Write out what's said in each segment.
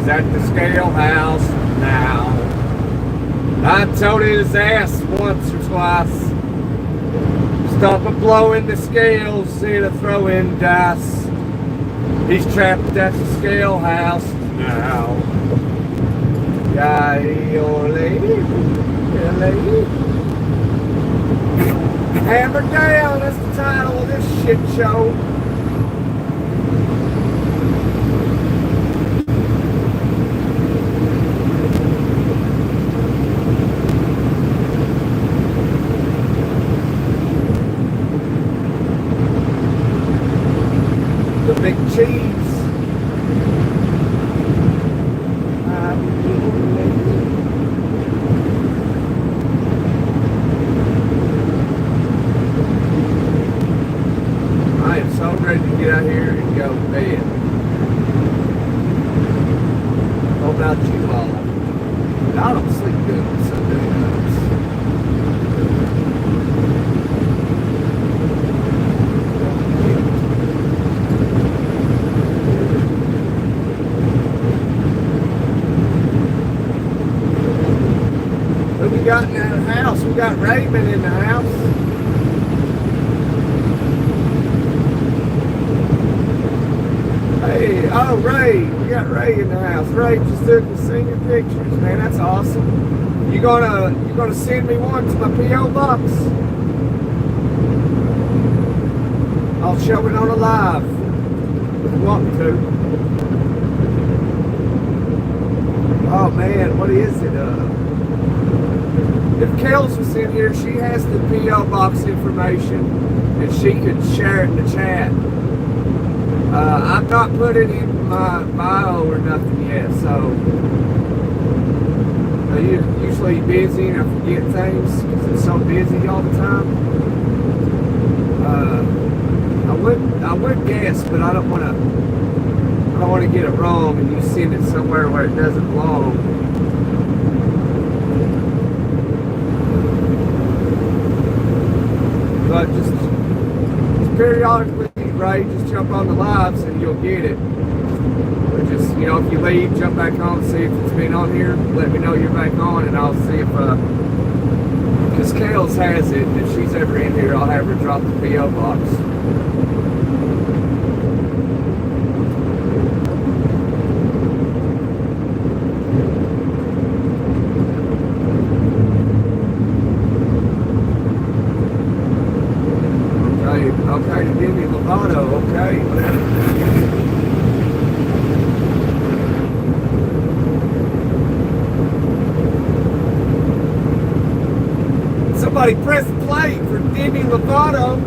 He's at the scale house now. I told his ass once or twice, stop blowing the scales instead of throwing dice. He's trapped at the scale house now. Hammer down, that's the title of this shit show. The big cheese. I am so ready to get out here and go to bed. How about you all? I don't sleep good on Sunday nights. Who we got in the house? We got Raymond in the house. Hey, oh Ray, we got Ray in the house. Ray just took the senior pictures, man. That's awesome. You gonna send me one to my PO box? I'll show it on a live if you want me to. Oh man, what is it? If Kels was in here, she has the PO box information, and she could share it in the chat. I've not put it in my bio or nothing yet, so I'm usually busy and I forget things because it's so busy all the time. I would guess, but I don't want to get it wrong and you send it somewhere where it doesn't belong. But just periodically, right, just jump on the lives and you'll get it. Or just, if you leave, jump back on, see if it's been on here, let me know you're back on, and I'll see if, because Kales has it, and if she's ever in here, I'll have her drop the PO box. Okay, Demi Lovato, okay. Somebody press play for Demi Lovato.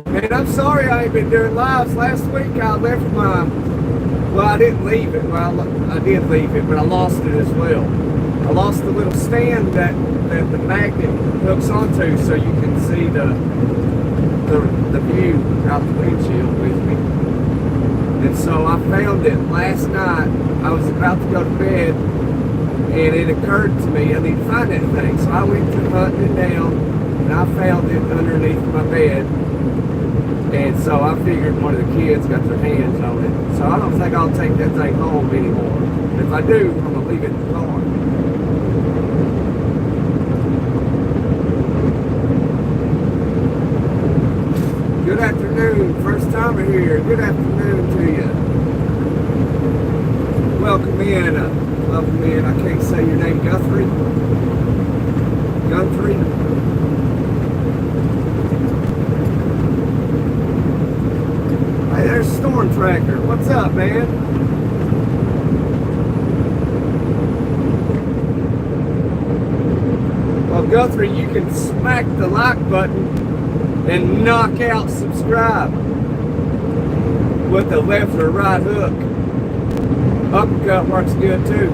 Man, I'm sorry I ain't been doing lives. Last week I left my... Well, I didn't leave it. Well, I did leave it, but I lost it as well. I lost the little stand that the magnet hooks onto so you can see the view out the windshield with me. And so I found it last night. I was about to go to bed, and it occurred to me I need to find that thing. So I went to hunting it down, and I found it underneath my bed. And so I figured one of the kids got their hands on it. So I don't think I'll take that thing home anymore. And if I do, I'm going to leave it in the car. Good afternoon. First timer here. Good afternoon to you. Welcome in. Welcome in. I can't say your name. Guthrie? Guthrie? Hey, there's Storm Tracker. What's up, man? Well, Guthrie, you can smack the like button and knock out subscribe with the left or right hook. Uppercut works good too.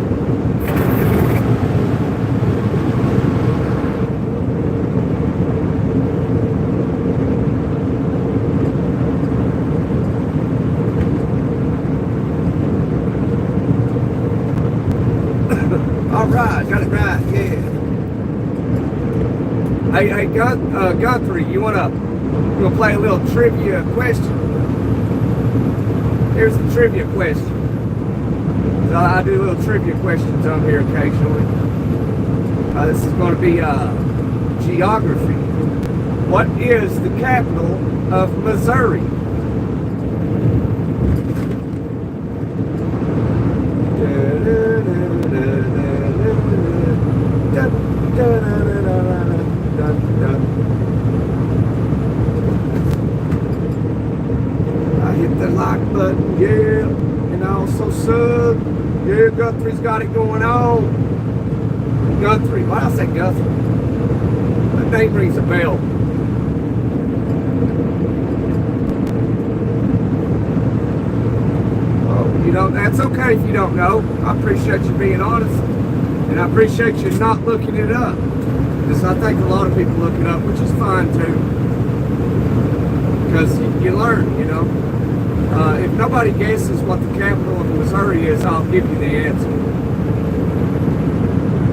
All right, got it right, yeah. Hey, Guthrie, you wanna play a little trivia question? Here's the trivia question. So I do little trivia questions on here occasionally. This is going to be geography. What is the capital of Missouri? I hit the like button, yeah, and also sub. Yeah, Guthrie's got it going on. Guthrie, why did I say Guthrie? That name rings a bell. Oh, you don't, that's okay if you don't know. I appreciate you being honest. And I appreciate you not looking it up. Because I think a lot of people look it up, which is fine too. Because you learn, you know. If nobody guesses what the capital of Missouri is, I'll give you the answer.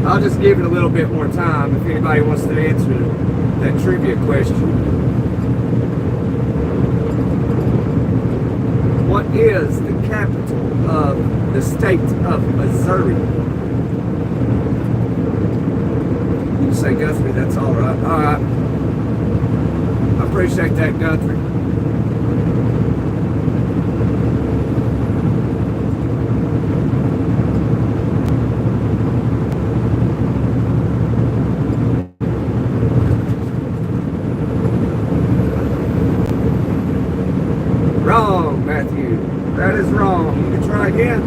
I'll just give it a little bit more time if anybody wants to answer that trivia question. What is the capital of the state of Missouri? You say Guthrie, that's all right. All right. I appreciate that, Guthrie. Wrong, Matthew. That is wrong. You can try again.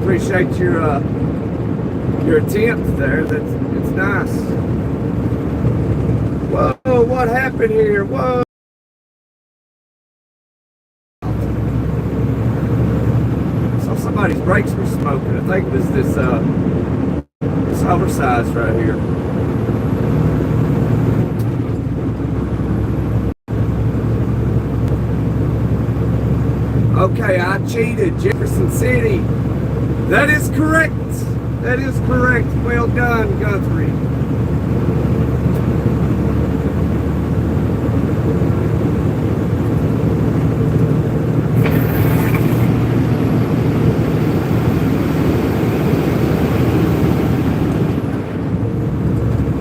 Appreciate your attempt there. It's nice. Whoa, what happened here? Whoa. So somebody's brakes were smoking. I think it was this oversized right here. Okay, I cheated. Jefferson City. That is correct. That is correct. Well done, Guthrie.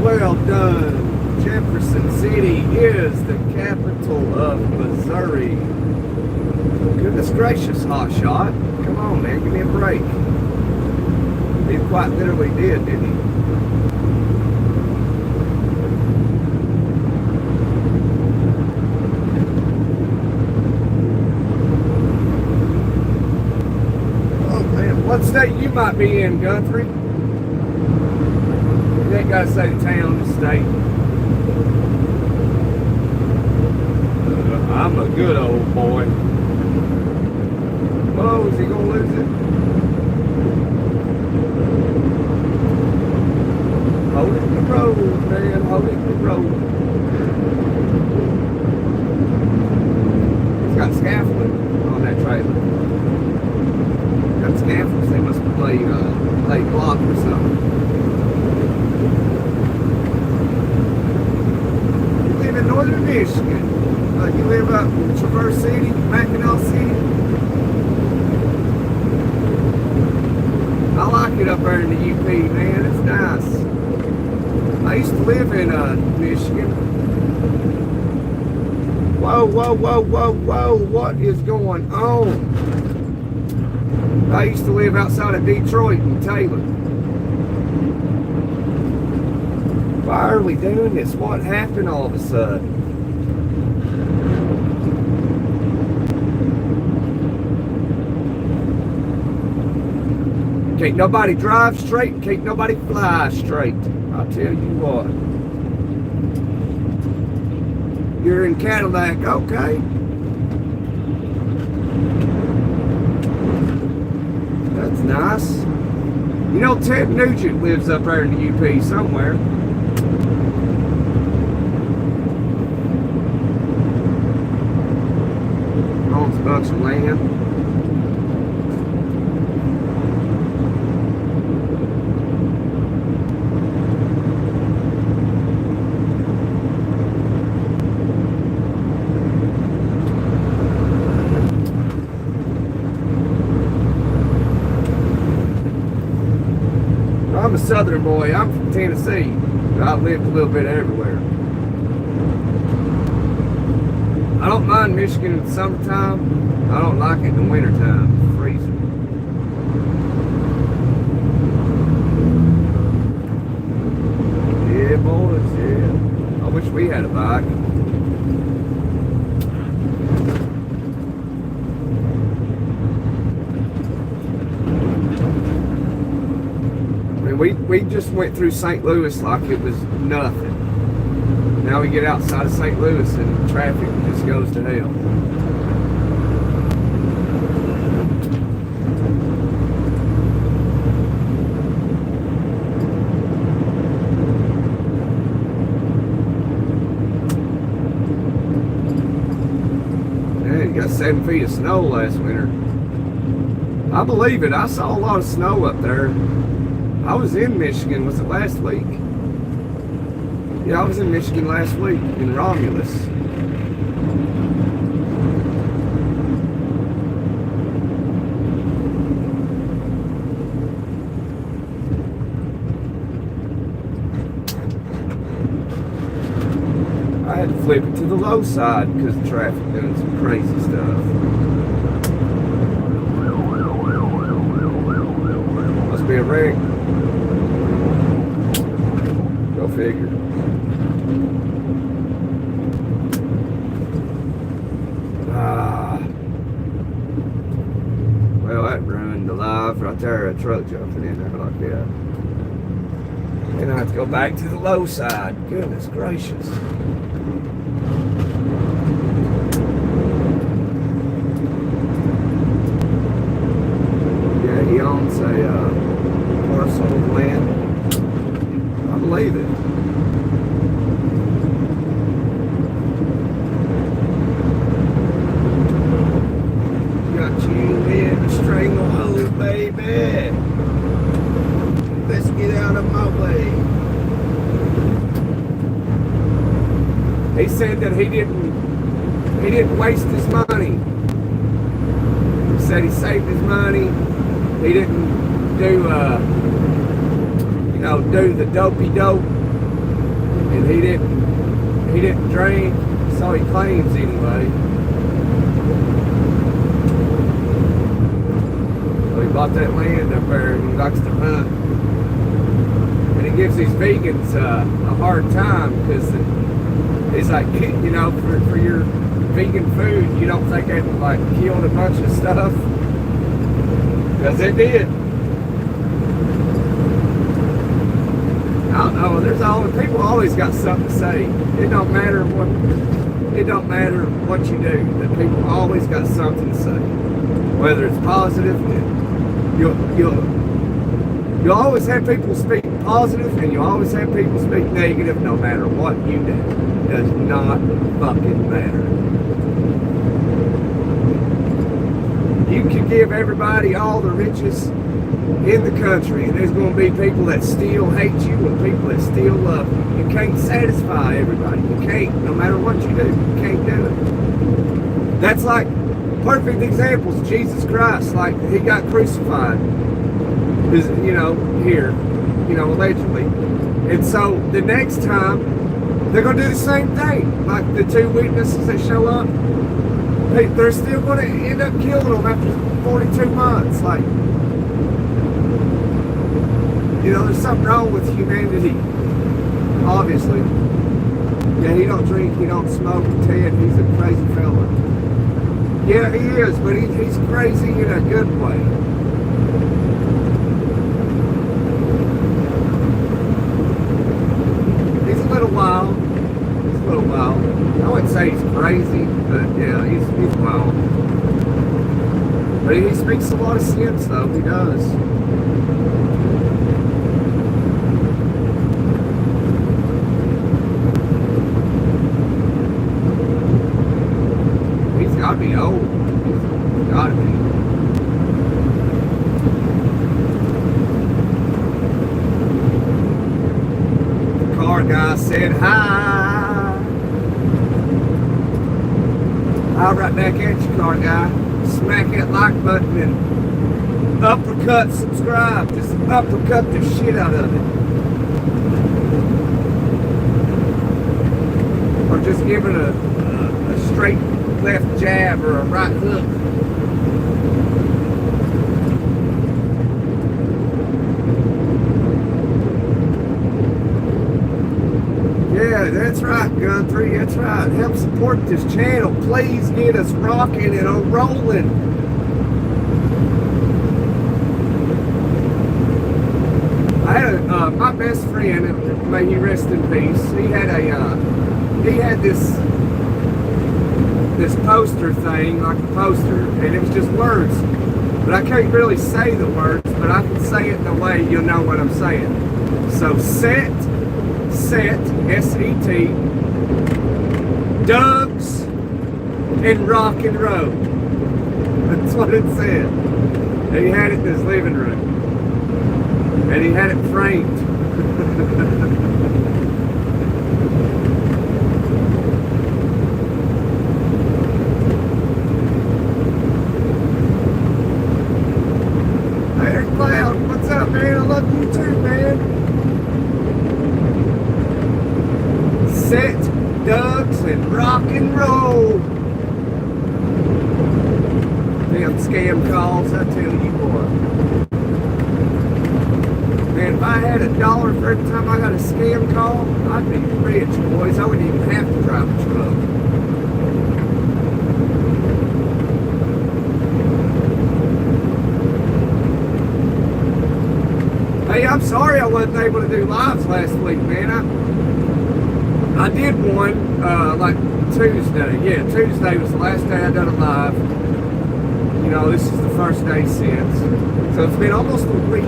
Well done. Jefferson City is the capital of Missouri. Goodness gracious, hot shot. Come on, man, give me a break. He quite literally did, didn't he? Oh, man, what state you might be in, Guthrie? You ain't got to say the town, the state. I'm a good old boy. Oh, is he gonna lose it? Hold it in the road, man. Hold it in the road. He's got scaffolding on that trailer. Got scaffolds. They must play block or something. You live in northern Michigan. You live up in Traverse City, Mackinac City. I like it up there in the UP, man. It's nice. I used to live in Michigan. Whoa, whoa, whoa, whoa, whoa. What is going on? I used to live outside of Detroit and Taylor. Why are we doing this? What happened all of a sudden? Can't nobody drive straight, can't nobody fly straight. I'll tell you what. You're in Cadillac, okay. That's nice. You know, Ted Nugent lives up there in the UP somewhere. Owns a bunch of land. I'm a southern boy. I'm from Tennessee. But I've lived a little bit everywhere. I don't mind Michigan in the summertime. I don't like it in the wintertime. It's freezing. Yeah, boys, yeah. I wish we had a bike. We just went through St. Louis like it was nothing. Now we get outside of St. Louis and traffic just goes to hell. Man, you got 7 feet of snow last winter. I believe it. I saw a lot of snow up there. I was in Michigan, was it last week? Yeah, I was in Michigan last week, in Romulus. I had to flip it to the low side because of traffic doing some crazy stuff. Must be a wreck. Go figure. Well, that ruined the life right there. A truck jumping in there like that. And I have to go back to the low side. Goodness gracious. Yeah, he owns a parcel of land. I believe it. Got you in a stranglehold, baby. Let's get out of my way. He said that he didn't waste his money. He said he saved his money. He didn't do do the dopey dope, and he didn't drink, so he claims anyway. So he bought that land up there and he likes to hunt, and he gives these vegans a hard time because he's like, for your vegan food, you don't think it like killed a bunch of stuff? Because it did. I don't know. People always got something to say. It don't matter what you do. That people always got something to say. Whether it's positive, you'll always have people speak positive, and you always have people speak negative. No matter what you do, it does not fucking matter. You can give everybody all the riches in the country, and there's going to be people that still hate you and people that still love you. You can't satisfy everybody. You can't, no matter what you do. You can't do it. That's like perfect examples. Jesus Christ, like he got crucified, here, allegedly. And so the next time they're going to do the same thing. Like the 2 witnesses that show up, they're still going to end up killing them after 42 months. Like, there's something wrong with humanity, obviously. Yeah, he don't drink, he don't smoke, Ted, he's a crazy fella. Yeah, he is, but he's crazy in a good way. He's a little wild. I wouldn't say he's crazy, but yeah, he's wild. But he speaks a lot of sense, though, he does. Gotta be old. Gotta be. The car guy said hi. I'll right back at you, car guy. Smack that like button and uppercut subscribe. Just uppercut the shit out of it. Or just give it a straight left jab or a right hook. Yeah, that's right, Gun3, that's right. Help support this channel. Please get us rocking and rolling. I had my best friend, may he rest in peace, he had this poster thing, like a poster, and it was just words. But I can't really say the words, but I can say it in a way you'll know what I'm saying. So set, S-E-T, Doug's, and rock and roll. That's what it said. And he had it in his living room. And he had it framed. Hey, Cloud, what's up, man? I love you too, man. Set, Doug's, and rock and roll. Damn scam calls, I tell you what. Man, if I had $1 for every time I got a scam call, I'd be rich, boys. I wouldn't even have to drive a truck. Hey, I'm sorry I wasn't able to do lives last week, man. I did one, like Tuesday. Yeah, Tuesday was the last day I done a live. You know, this is the first day since. So it's been almost a week.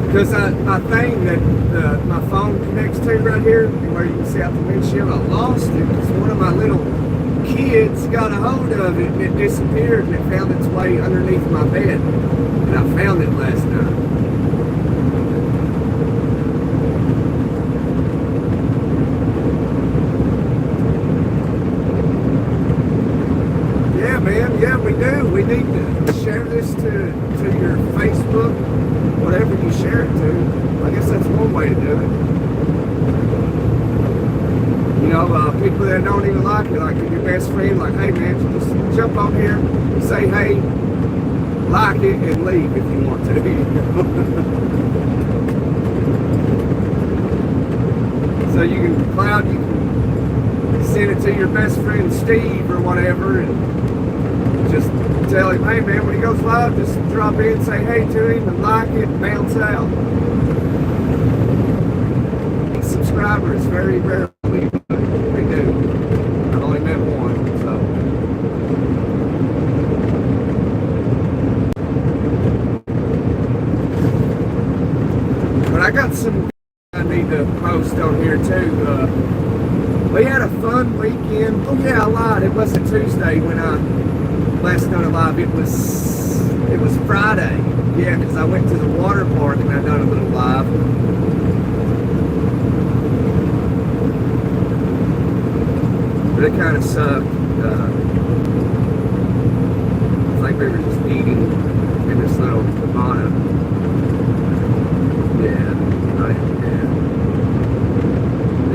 Because my thing that my phone connects to right here, where you can see out the windshield, I lost it because one of my little kids got a hold of it and it disappeared and it found its way underneath my bed. And I found it last night. Yeah, man, yeah, we do. We need to share this to your Facebook, whatever you share it to. I guess that's one way to do it. You know, people that don't even like you, like your best friend, like, hey man, just jump on here, say hey, like it, and leave if you want to. So you can, Cloud, you can send it to your best friend Steve or whatever, and just tell him, hey man, when he goes live, just drop in, say hey to him, and like it, and bounce out. Subscribers, very rarely, but we do. I've only met one, so. But I got some I need to post on here too. We had a fun weekend. Oh yeah, I lied. It wasn't Tuesday when I last done a live. It was Friday. Yeah, because I went to the water park and I done a little live. But it kind of sucked. I think we were just eating in this little cabana.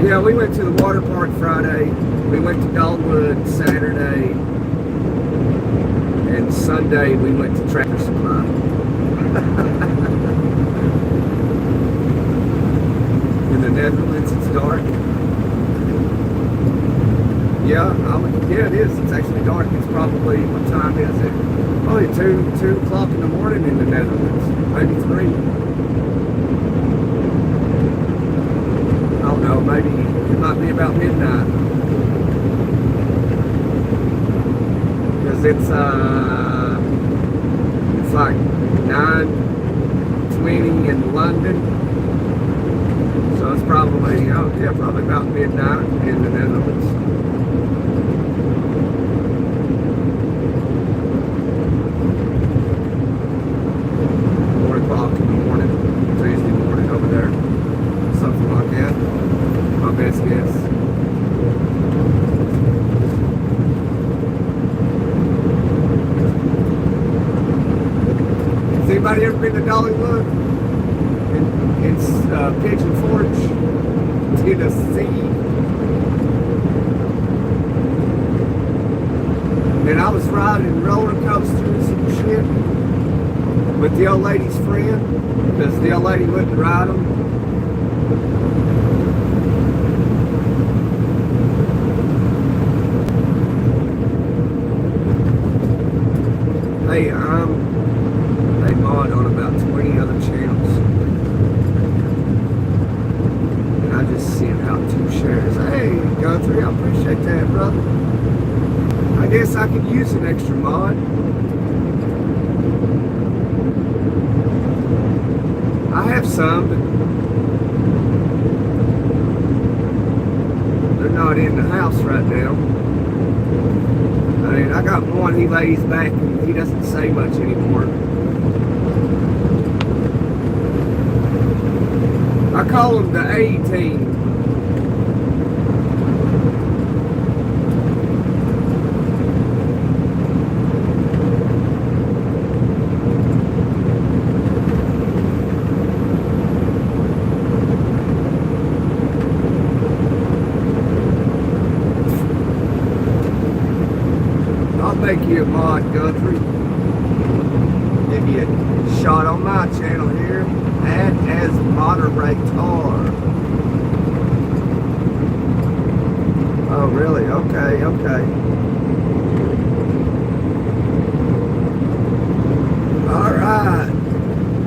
Yeah, we went to the water park Friday. We went to Dogwood Saturday. And Sunday we went to Tractor Supply. In the Netherlands, it's dark. Yeah, yeah, it is. It's actually dark. It's probably, what time is it? Probably 2 o'clock in the morning in the Netherlands. Maybe 3. I don't know, maybe it might be about midnight. Because it's like 9:20 in London. So it's probably, oh yeah, probably about midnight in the Netherlands. Best guess. Anybody ever been to Dollywood? In Pigeon Forge, Tennessee? And I was riding roller coasters and shit with the old lady's friend, because the old lady wouldn't ride them. Hey, they mod on about 20 other channels. And I just sent out 2 shares. Hey, Guthrie, I appreciate that, brother. I guess I could use an extra mod. I have some, but they're not in the house right now. I mean, I got one, he lays back and he doesn't say much anymore. I call him the A-Team. Make you a mod, Guthrie. Give you a shot on my channel here. Add as moderator. Oh, really? Okay, okay. Alright.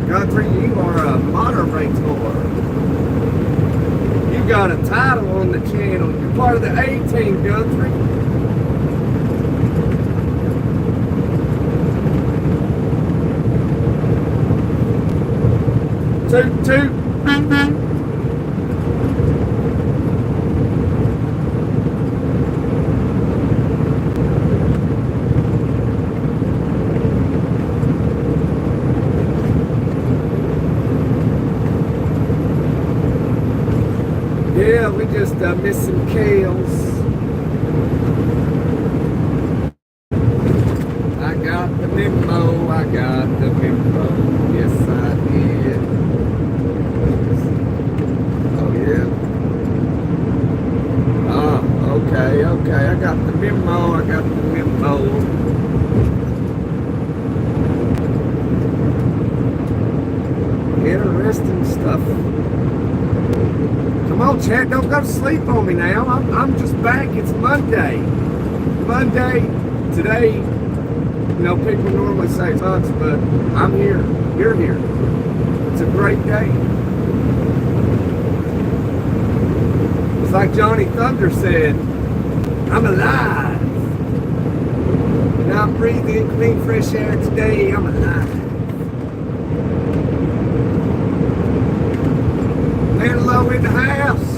Guthrie, you are a moderator. You got a title on the channel. You're part of the A-Team, Guthrie. Toot, toot. Yeah, we just missed some kales. I got the memo, I got the memo. Yes, I did. Okay, okay, I got the memo, I got the memo. Interesting stuff. Come on, chat, don't go to sleep on me now. I'm just back, it's Monday. Monday, today, you know, people normally say months, but I'm here, you're here. It's a great day. It's like Johnny Thunder said, I'm alive. And I'm breathing clean, fresh air today. I'm alive. Land low in the house.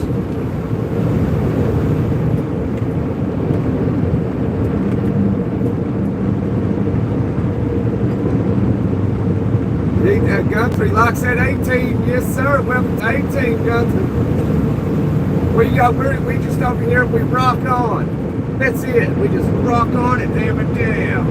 Guthrie locks at 18. Yes, sir. Welcome to 18, Guthrie. We just over here, we rock on. That's it. We just rock on and damn it down.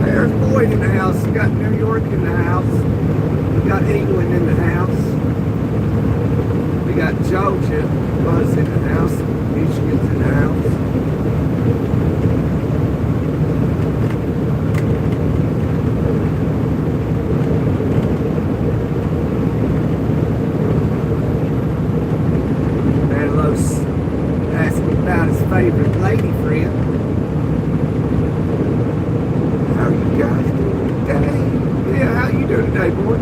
There's Boyd in the house. We got New York in the house. We got England in the house. We got Georgia, Buzz in the house. Michigan's in the house. Favorite lady friend. How are you guys doing today? Yeah, how you doing today, boy?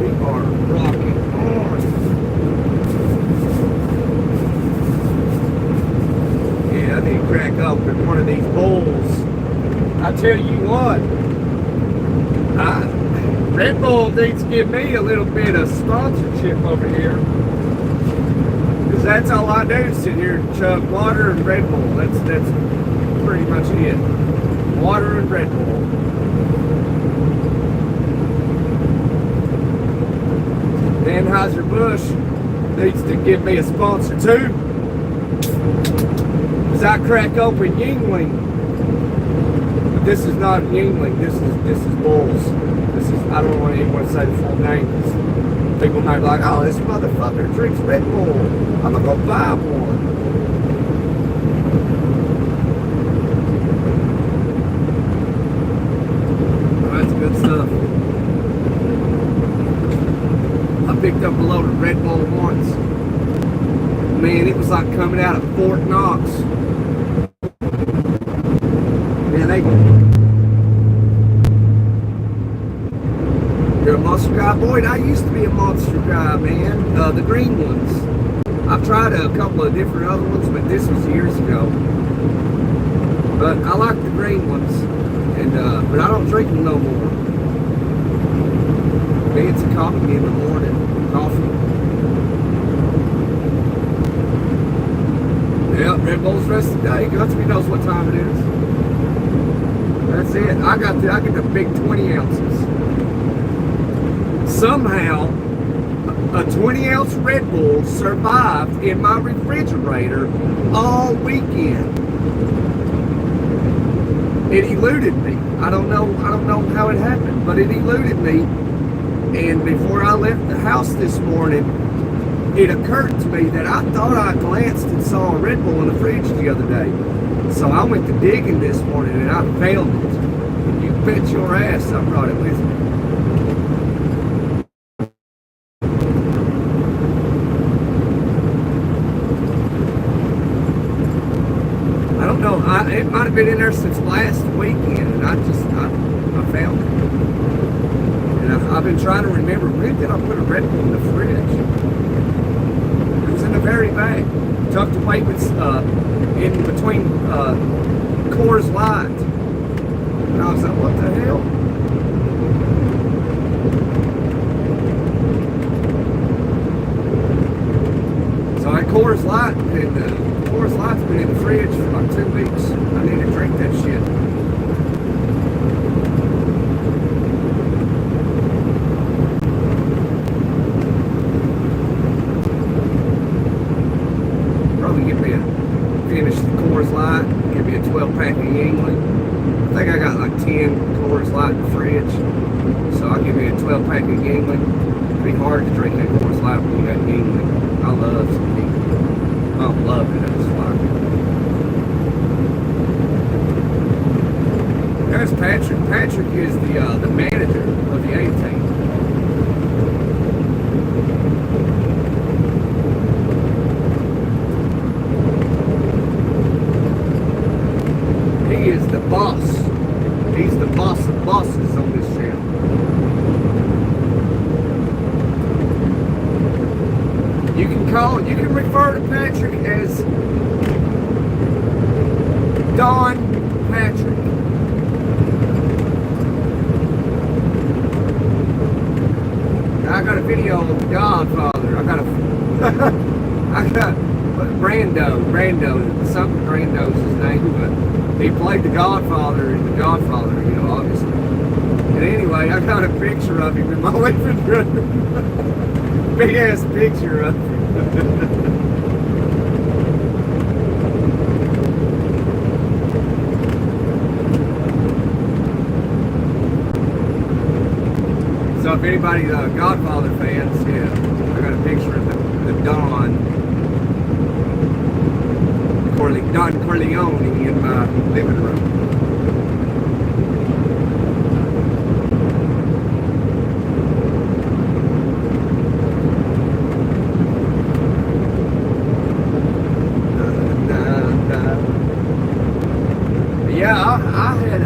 We are rocking on. Yeah, I need to crack open one of these bowls. I tell you what. Red Bull needs to give me a little bit of sponsorship over here. Because that's all I do is sit here and chug water and Red Bull. That's pretty much it. Water and Red Bull. Anheuser-Busch needs to give me a sponsor too. As I crack open Yuengling, but this is not Yuengling. This is Bulls. This is, I don't even want to say the full name. People might be like, oh, this motherfucker drinks Red Bull. I'm gonna go buy one. That's good stuff. I picked up a load of Red Bull once. Man, it was like coming out of Fort Knox. Man, you're a Monster guy? Boyd, I used to be a Monster guy, man. The green ones. I've tried a couple of different other ones, but this was years ago. But I like the green ones. And but I don't drink them no more. Me, it's a coffee in the morning. Coffee. Yep, Red Bull's rest of the day. Gutsby knows what time it is. That's it. I get the big 20 ounces. Somehow, a 20-ounce Red Bull survived in my refrigerator all weekend. It eluded me. I don't know how it happened, but it eluded me. And before I left the house this morning, it occurred to me that I thought I glanced and saw a Red Bull in the fridge the other day. So I went to digging this morning and I found it. And you bet your ass I brought it with me. I don't know. It might have been in there since last weekend, and I found it. And I've been trying to remember, when did I put a Red Bull in the fridge? It was in the very back, tucked away with in between Coors Light. And I was like, what the hell? So I had Coors Light, and Coors Light's been in the fridge for like 2 weeks. I need to drink that shit. Finish the Coors Light, give me a 12-pack of Yuengling. I think I got like 10 Coors Light in the fridge, so I'll give me a 12-pack of Yuengling. It'd be hard to drink that Coors Light when you got Yuengling. I love some Yuengling. I love it. I just like it. There's Patrick. Patrick is the manager of the A-Team. He is the boss. He's the boss of bosses on this channel. You can refer to Patrick as Don Patrick. I got a video of The Godfather. I got Brando, something Brando's his name, but he played The Godfather in The Godfather, you know, obviously. And anyway, I got a picture of him in my living room. Big ass picture of him. So if anybody's Godfather fans, yeah, I got a picture of the Don Corleone in my living room. Yeah, I had a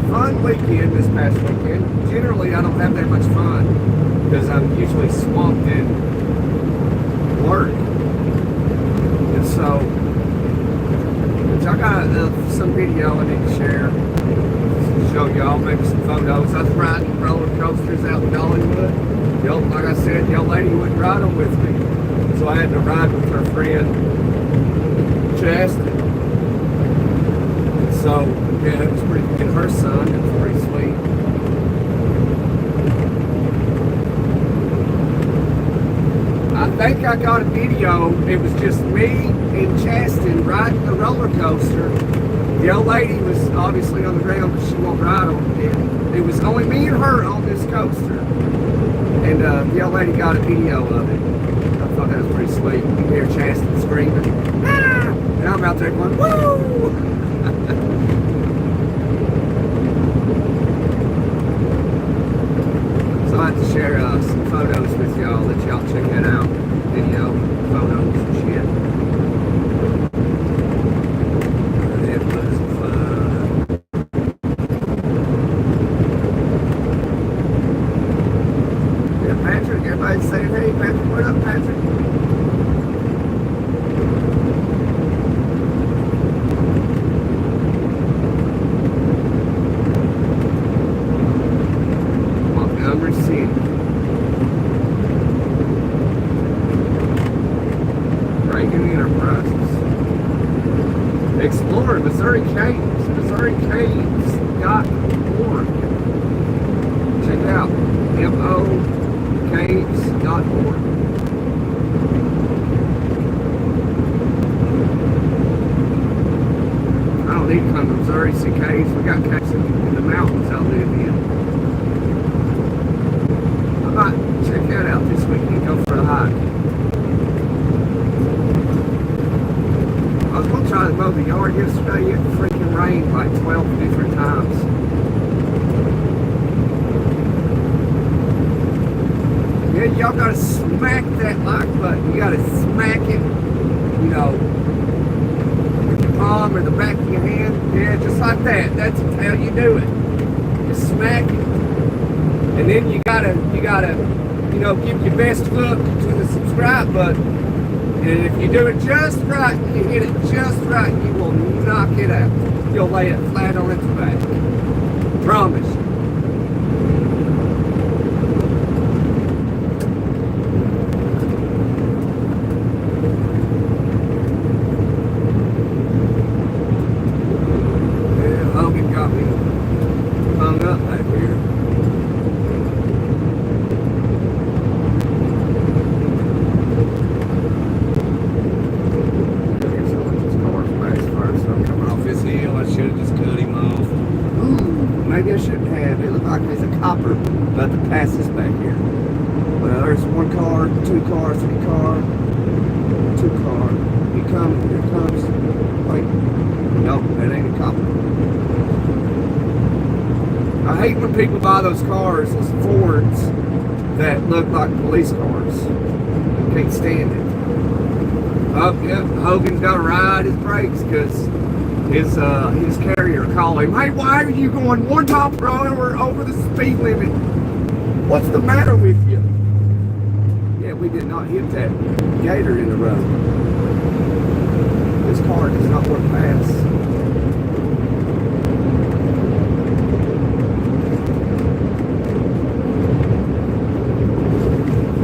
fun weekend this past weekend. Generally, I don't have that much fun because I'm usually swamped in work. And so, I got some video I need to share. Show y'all, maybe some photos. I was riding roller coasters out in Dollywood. Like I said, the old lady wouldn't ride them with me. So I had to ride with her friend, Chastity. So, yeah, it was pretty, and her son, it was pretty sweet. think I got a video. It was just me and Chaston riding the roller coaster. The old lady was obviously on the ground, but she won't ride on it. It was only me and her on this coaster. And the old lady got a video of it. I thought that was pretty sweet. You hear Chaston screaming, ah! And I'm out there going, woo! So I have to share some photos with y'all. Let y'all check that out. Video, photos, and shit. It was fun. Yeah, Patrick, everybody's saying, hey, Patrick, what up, Patrick? Montgomery City. Reagan Enterprises. Explore Missouri Caves. MissouriCaves.org. Check it out. MOCaves.org. I don't need to come to Missouri to see caves. We got caves in the mountains I live in. I might check that out this weekend. Go for a hike. I was going to try to mow the yard yesterday. It freaking rained like 12 different times. Yeah, y'all got to smack that like button. You got to smack it, you know, with your palm or the back of your hand. Yeah, just like that. That's how you do it. Just smack it. And then you gotta, you know, give your best hook to the subscribe button. And if you do it just right, you hit it just right, you will knock it out. You'll lay it flat on its back. Promise you. Yeah, Hogan got me hung up back here. Maybe I shouldn't have. It looked like there's a copper about to pass us back here. Well, there's one car, two car, three car, two car. He comes, here comes. Wait, nope, that ain't a copper. I hate when people buy those cars, those Fords, that look like police cars. Can't stand it. Oh, yeah, Hogan's got to ride his brakes because his carrier called him, hey, why are you going 1 mile per hour over the speed limit? What's the matter with you? Yeah, we did not hit that gator in the road. This car does not work fast.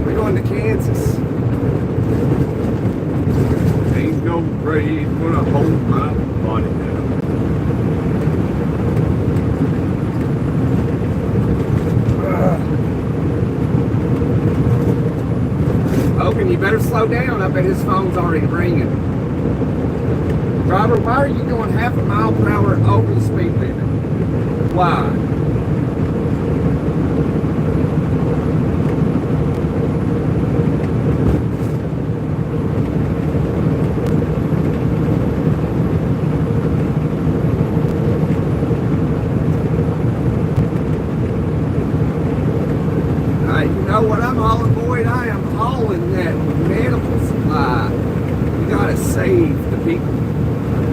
We're going to Kansas. Ain't no grave gonna hold my body down. Hogan, you better slow down. I bet his phone's already ringing. Driver, why are you going 1/2 mile per hour over the speed limit? Why? What I'm hauling, Boyd, I am hauling that medical supply. We gotta save the people.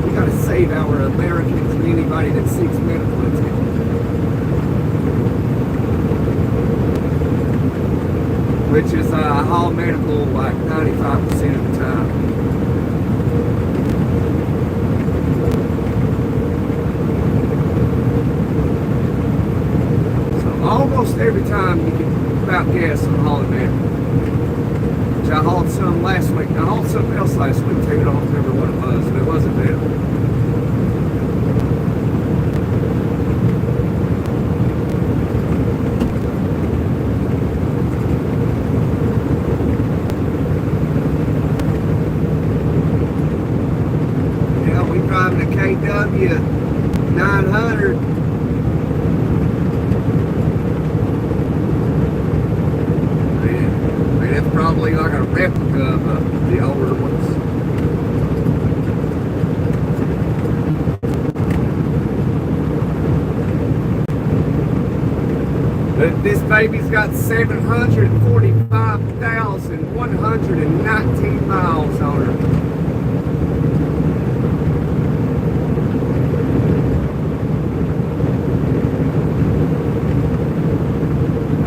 We gotta save our Americans and anybody that seeks medical attention. Which is I haul medical like 95% of the time. So almost every time you can about gas on hauling medical. Which I hauled some last week. I hauled something else last week too. I don't remember what it was, but it wasn't medical. you 900. Man, it's probably like a replica of the older ones. But this baby's got 745,119 miles on her.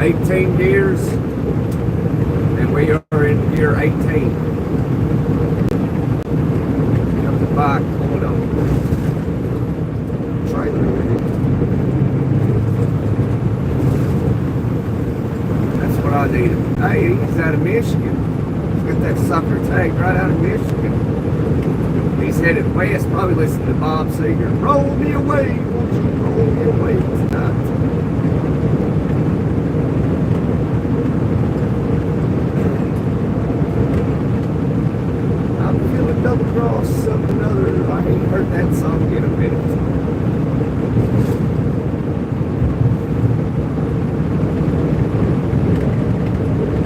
"18 gears, and we are in gear 18. Comes the bike, hold on. Trailer. That's what I needed. Hey, he's out of Michigan. He's got that sucker tagged right out of Michigan. He's headed west, probably listening to Bob Seger. Roll me away, won't you roll me away tonight? Double cross something other. I ain't heard that song in a minute.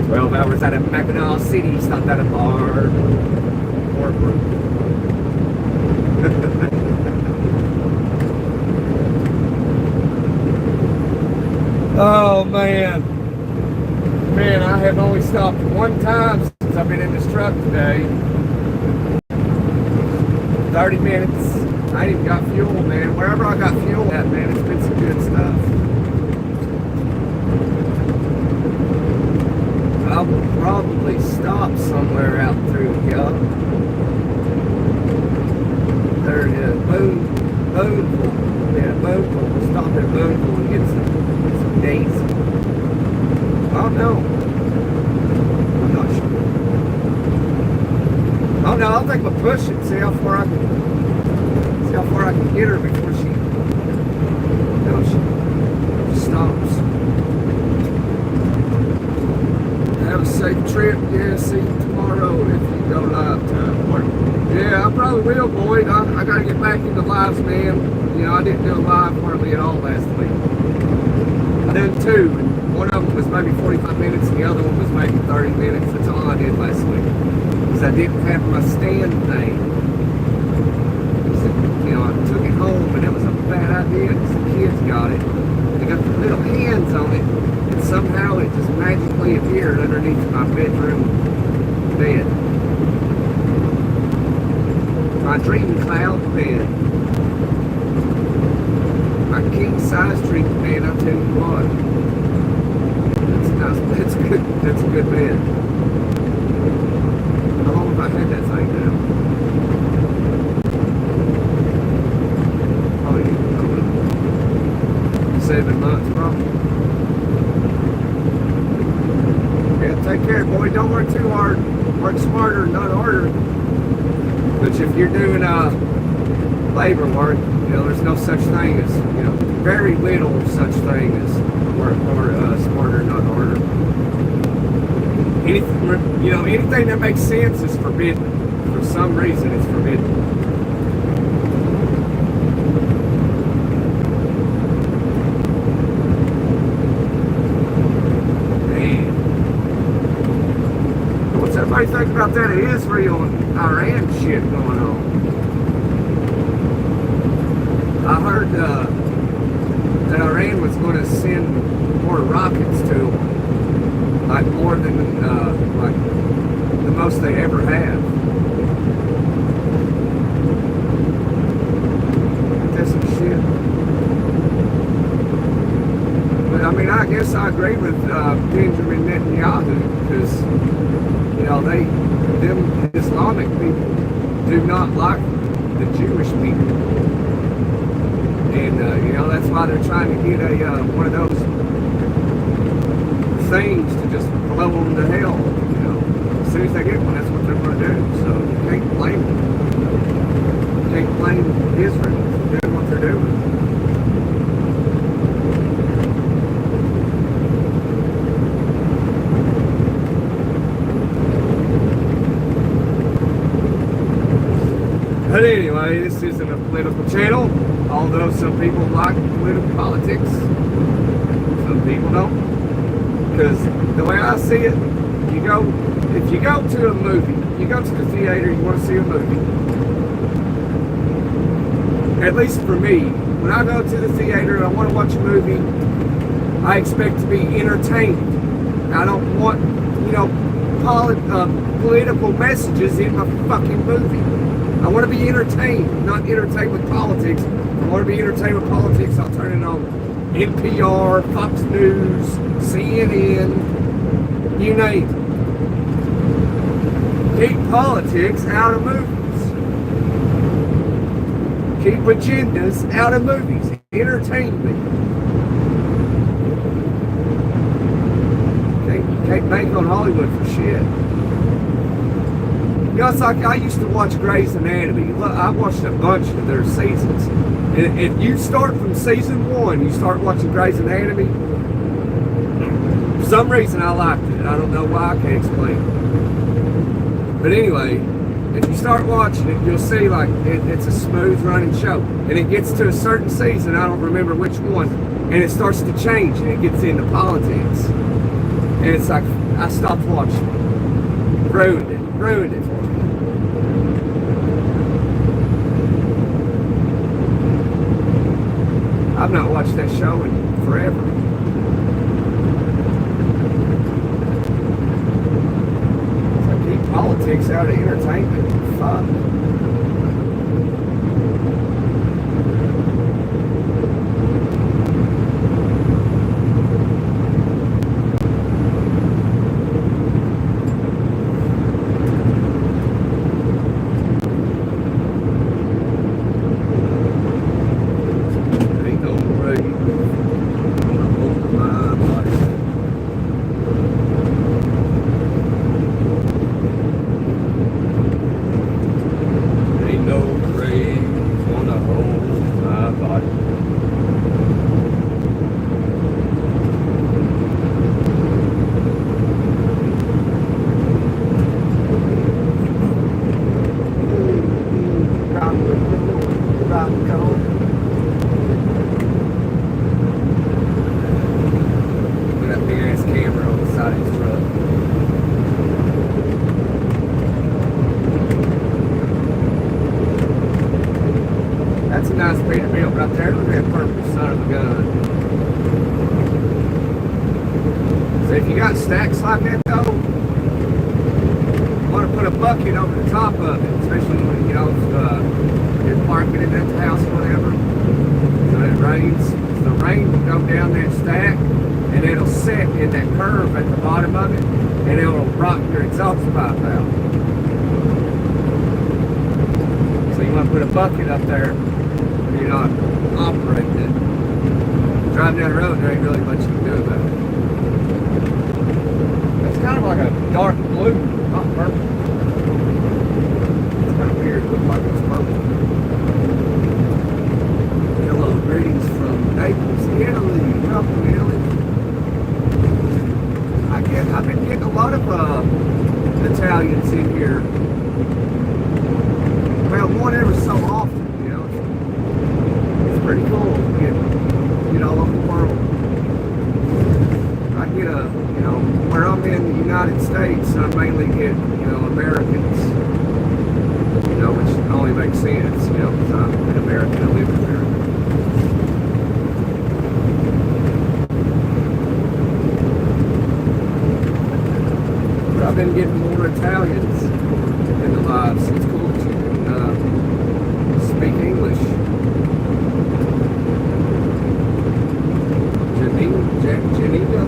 12 hours out of Mackinac City, it's not that hard. Oh man. Man, I have only stopped one time since I've been in this truck today. 30 minutes. I ain't even got fuel, man. Wherever I got fuel at, man, it's been some good stuff. I will probably stop somewhere out through here. There it is. Boonville. Yeah, Boonville. We'll stop at Boonville and get some days. Oh no. I'm not sure. Oh no, I'll take my push it, see how far I can get her before she stops. Have a safe trip. Yeah, see you tomorrow if you go live time. Yeah, I probably will, Boyd. I gotta get back into lives, man. You know, I didn't do a live hardly at all last week. I did two, and one of them was maybe 45 minutes, and the other one was maybe 30 minutes. That's all I did last week. Because I didn't have my stand thing. You know, I took it home, and it was a bad idea because the kids got it. They got the little hands on it, and somehow it just magically appeared underneath my bedroom bed. My dream cloud bed. My king size dream bed, I'll tell you what. That's good. That's a good bed. How long have I had that thing now? Probably 7 months, probably. Yeah, take care, boy. Don't work too hard. Work smarter, not harder. But if you're doing labor work, you know, there's no such thing as, you know, very little such thing as work smarter, not harder. Anything, you know, anything that makes sense is forbidden. For some reason, it's forbidden. Man, what's everybody think about that Israel and Iran shit going on? I heard that Iran was going to send more rockets to them. Like more than like the most they ever have. That's some shit. But I mean, I guess I agree with Benjamin Netanyahu because you know them Islamic people do not like the Jewish people, and you know that's why they're trying to get a one of those things to just blow them to hell, you know. As soon as they get one, that's what they're going to do. So you can't blame them. You can't blame Israel for doing what they're doing. But anyway, this isn't a political channel, although some people like political politics. Some people don't. Because the way I see it, if you go to a movie, you go to the theater, you want to see a movie. At least for me, when I go to the theater and I want to watch a movie, I expect to be entertained. I don't want, political messages in my fucking movie. I want to be entertained, not entertained with politics. I want to be entertained with politics. I'll turn it on NPR, Fox News, CNN, you name it. Keep politics out of movies. Keep agendas out of movies. Entertain me. Can't bank on Hollywood for shit. It's like I used to watch Grey's Anatomy. I watched a bunch of their seasons. And if you start from season 1, you start watching Grey's Anatomy, for some reason I liked it. I don't know why, I can't explain it. But anyway, if you start watching it, you'll see like it's a smooth running show. And it gets to a certain season, I don't remember which one, and it starts to change and it gets into politics. And it's like, I stopped watching. Ruined it for me. I've not watched that show in forever. So keep politics out of entertainment. Fuck. That's a nice Peterbilt right there. Look at that purple son of a gun. So if you got stacks like that though, you want to put a bucket over the top of it, especially when you're parking it at the house or whatever. So it rains. The rain will go down that stack and it'll set in that curve at the bottom of it and it'll rock your exhaust pipe out. So you want to put a bucket up there when you're not operating it. Driving down the road, there ain't really much you can do about it. It's kind of like a dark blue, not purple. It's kind of weird, it looks like it's purple. Hello, greetings from Naples, Italy. Welcome, Italy. I've been getting a lot of Italians in here. Well, one every so often, you know. It's pretty cool to get all over the world. I get where I'm in the United States, I mainly get, Americans, which only makes sense, because I'm an American, I live in America. But I've been getting more Italians in the lives. It's cool that you can speak English. Geneva? I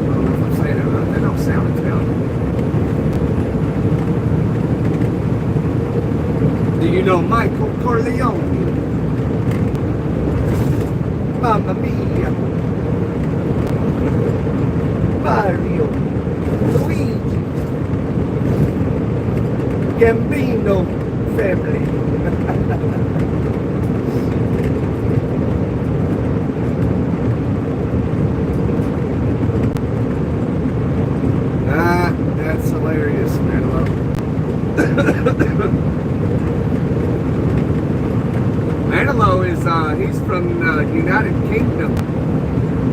don't know if I'm saying it right. That don't sound Italian. Do you know Michael Corleone? Mamma mia! Mario! Luigi! Gambino family! That's hilarious, Manuel.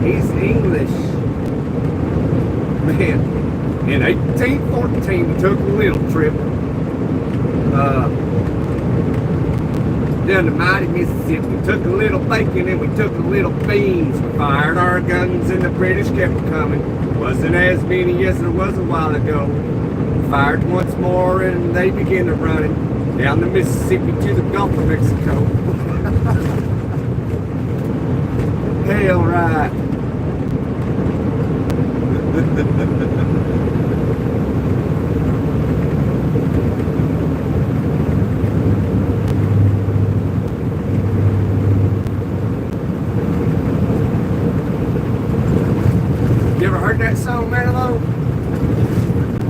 He's English. Man, in 1814, we took a little trip down the mighty Mississippi. We took a little bacon and we took a little beans. We fired our guns and the British kept coming. Wasn't as many as there was a while ago. Fired once more and they began to running down the Mississippi to the Gulf of Mexico. Hell right. You ever heard that song, Manilow?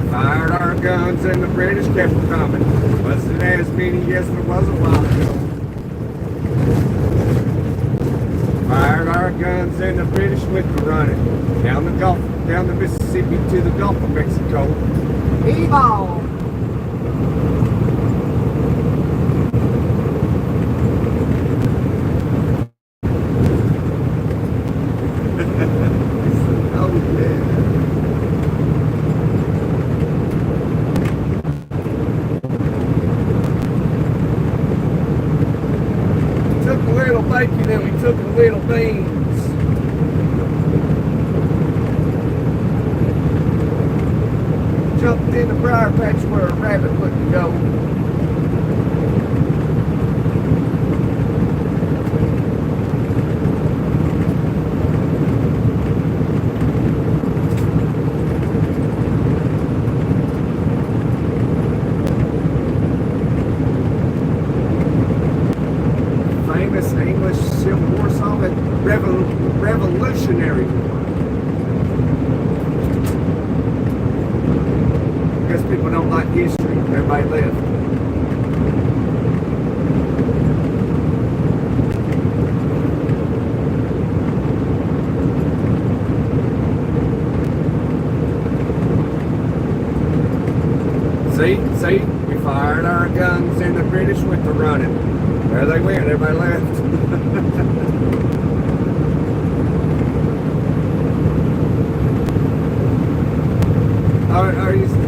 Fired our guns and the British kept coming. Wasn't as many as there was a while ago. Fired our guns and the British went to running down the Gulf, down the Mississippi to the Gulf of Mexico. Evil! Oh yeah. Took a little bacon and we took a little beans. Jumped in the briar patch where a rabbit wouldn't go. Famous English Civil War song, and Revolutionary War. I guess people don't like history. Everybody left. See, we fired our guns and the British went to running. There they went, everybody left.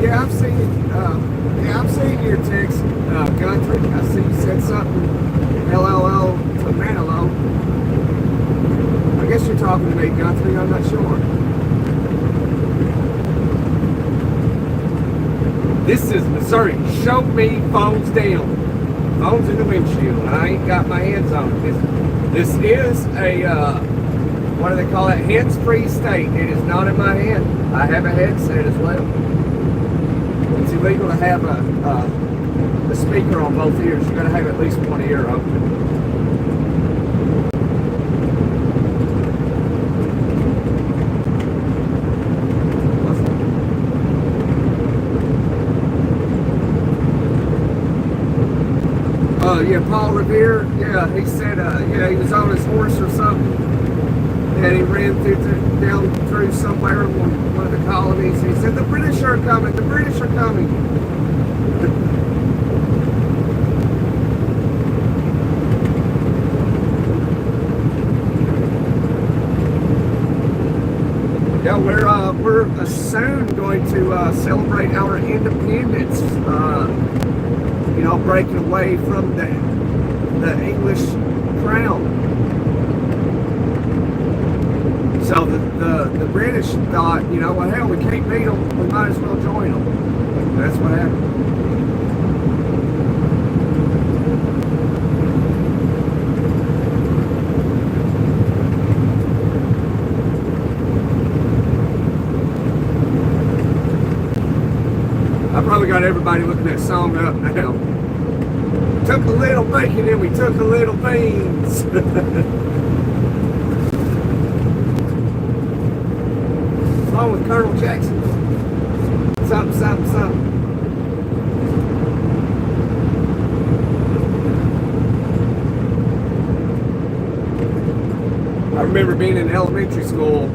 Yeah, I've seen your text, Gunther. I see you said something, LLO to Manilow. I guess you're talking to me, Gunther, I'm not sure. This is Missouri. Show me phones down. Phones in the windshield. I ain't got my hands on it. This is a, what do they call it? Hands-free state. It is not in my hand. I have a headset as well. It's illegal to have a speaker on both ears. You've got to have at least one ear open. Yeah, Paul Revere, yeah, he said, yeah, he was on his horse or something, and he ran down through somewhere in one of the colonies. He said, the British are coming, the British are coming. Yeah, we're soon going to celebrate our independence. You know, breaking away from the English crown. So the British thought, you know, well, hell, we can't beat them, we might as well join them. That's what happened. I probably got everybody looking that song up now. Took a little bacon and we took a little beans. Along with Colonel Jackson. Something, something, something. I remember being in elementary school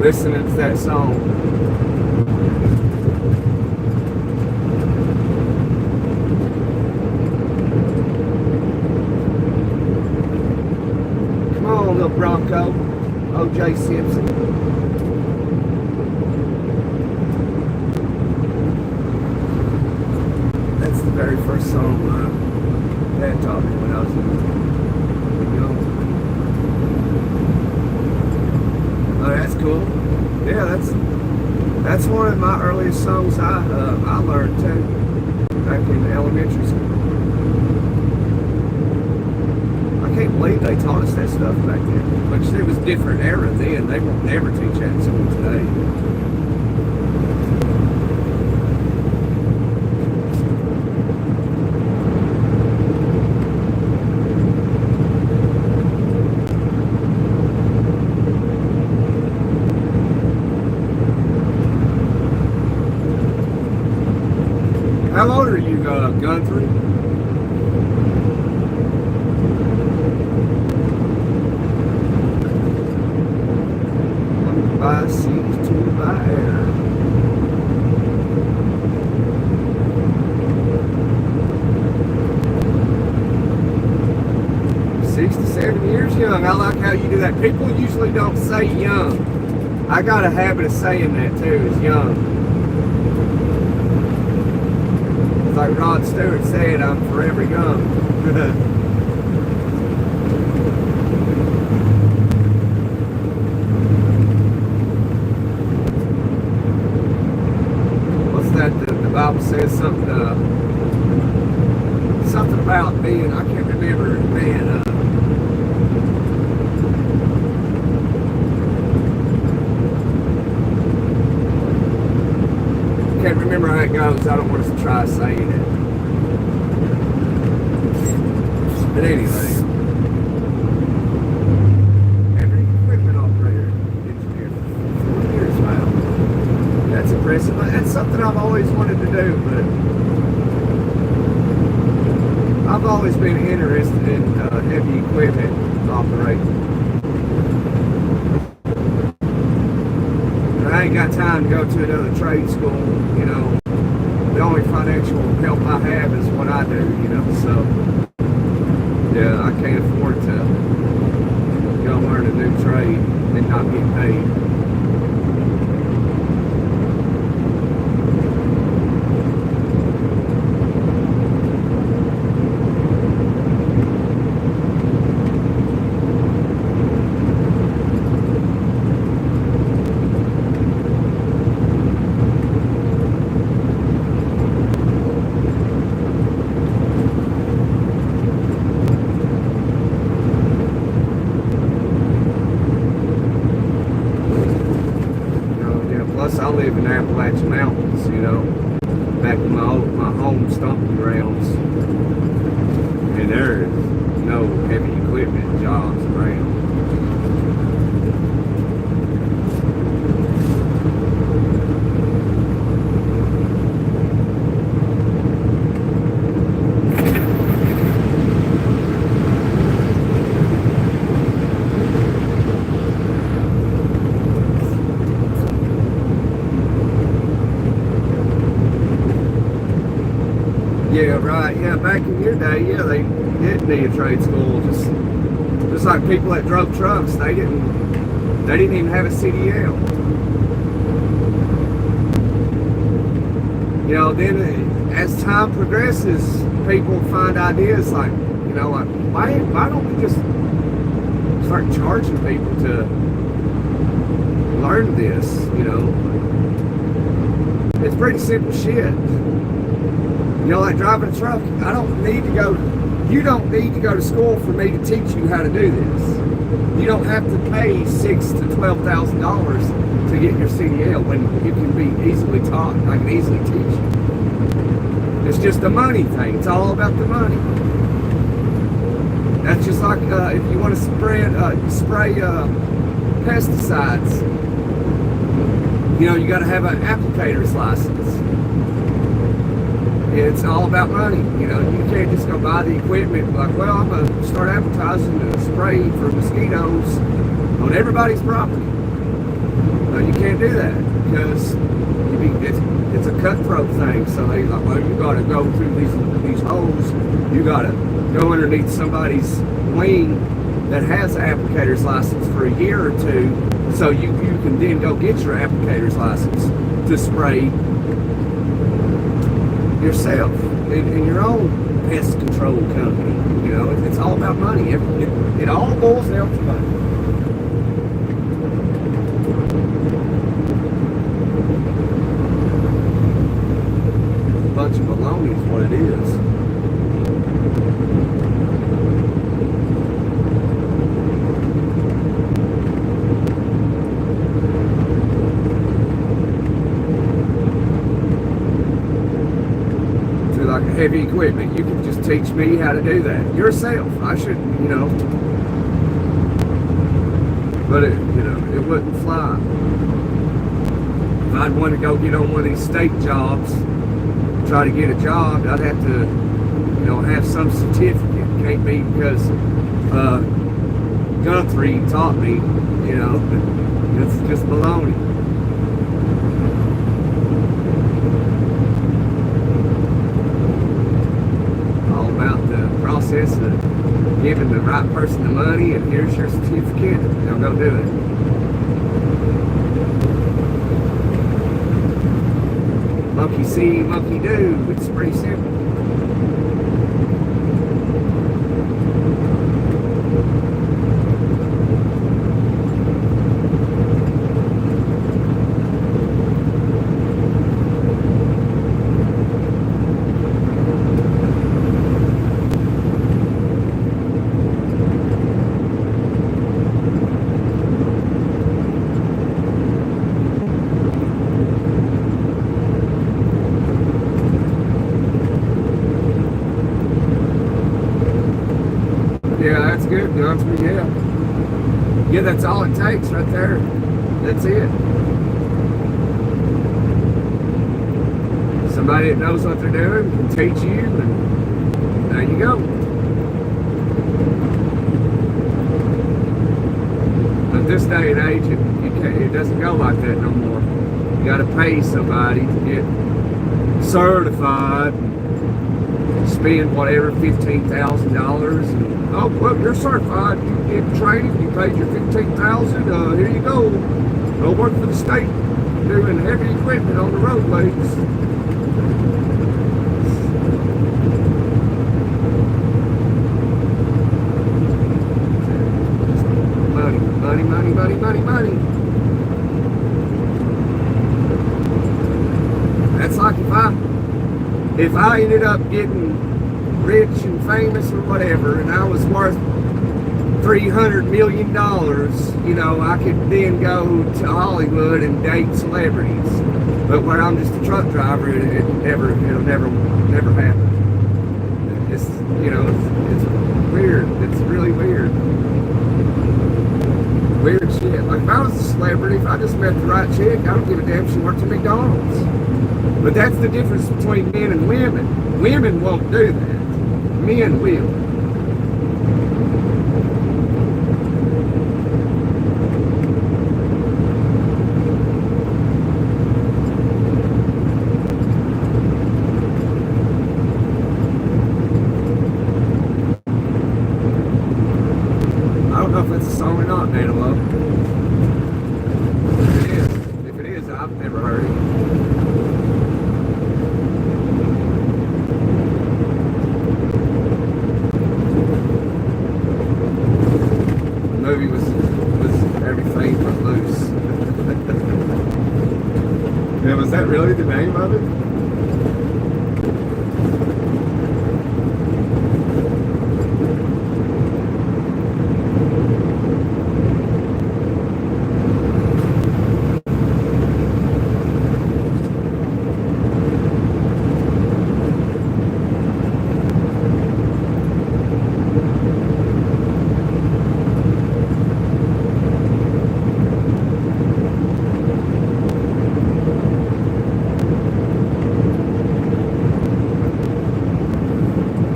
listening to that song. Little Bronco. O.J. Simpson. That's the very first song my dad taught me when I was young. Oh, that's cool. Yeah, that's one of my earliest songs I learned too, back in elementary school. I can't believe they taught us that stuff back then. Which it was a different era then. They won't never teach that in school today. How old are you, Guthrie? By sea to by air. Years young. I like how you do that. People usually don't say young. I got a habit of saying that too, is young. It's like Rod Stewart said, I'm forever young. The Bible says something about being, I can't remember, man, can't remember how it goes. I don't want us to try saying it. But anyway, every equipment operator engineer for 4 years now. That's impressive. That's something I've always wanted to do, but I've always been interested in heavy equipment operating. But I ain't got time to go to another trade school, you know. The only financial help I have is what I do, you know, so yeah, I can't afford to go learn a new trade and not get paid. Plus, I live in the Appalachian Mountains, you know, back in my home stomping grounds, and there's no heavy equipment jobs around. Yeah, right. Yeah, back in your day, yeah, they didn't need a trade school. Just like people that drove trucks, they didn't even have a CDL. You know, then as time progresses, people find ideas like, you know, like why don't we just start charging people to learn this? You know, it's pretty simple shit. You know, like driving a truck, you don't need to go to school for me to teach you how to do this. You don't have to pay $6,000 to $12,000 to get your CDL when you can be easily taught. I can easily teach you. It's just a money thing. It's all about the money. That's just like if you want to spray pesticides, you know, you got to have an applicator's license. It's all about money. You know, you can't just go buy the equipment like, well, I'm going to start advertising to spray for mosquitoes on everybody's property. No, you can't do that because it's a cutthroat thing. So they like, well, you got to go through these holes. You got to go underneath somebody's wing that has an applicator's license for a year or two, so you can then go get your applicator's license to spray yourself in your own pest control company. You know, it's all about money. It all boils down to money. A bunch of baloney is what it is. Like heavy equipment, you can just teach me how to do that yourself. I shouldn't, you know, but it wouldn't fly. If I'd want to go get on one of these state jobs, try to get a job, I'd have to, you know, have some certificate. Can't be because Guthrie taught me, you know. It's just baloney. Process of giving the right person the money, and here's your certificate. Now go do it. Monkey see, monkey do. It's pretty simple. Yeah, that's good, Gunsby, yeah. Yeah, that's all it takes right there. That's it. Somebody that knows what they're doing can teach you, and there you go. But this day and age, it doesn't go like that no more. You got to pay somebody to get certified, spend whatever, $15,000, and oh, well, you're certified. You get training. You paid your $15,000. Here you go. Go work for the state doing heavy equipment on the roadways. Money, money, money, money, money, money. That's like if I ended up getting rich and famous or whatever, and I was worth $300 million, you know, I could then go to Hollywood and date celebrities. But where I'm just a truck driver, it'll never happen. It's, you know, it's weird. It's really weird. Weird shit. Like if I was a celebrity, if I just met the right chick, I don't give a damn if she worked at McDonald's. But that's the difference between men and women. Women won't do that. Men will. I don't know if that's a song or not, Man of Love. If it is, I've never heard it. Movie was everything but loose. Yeah, was that really the name of it?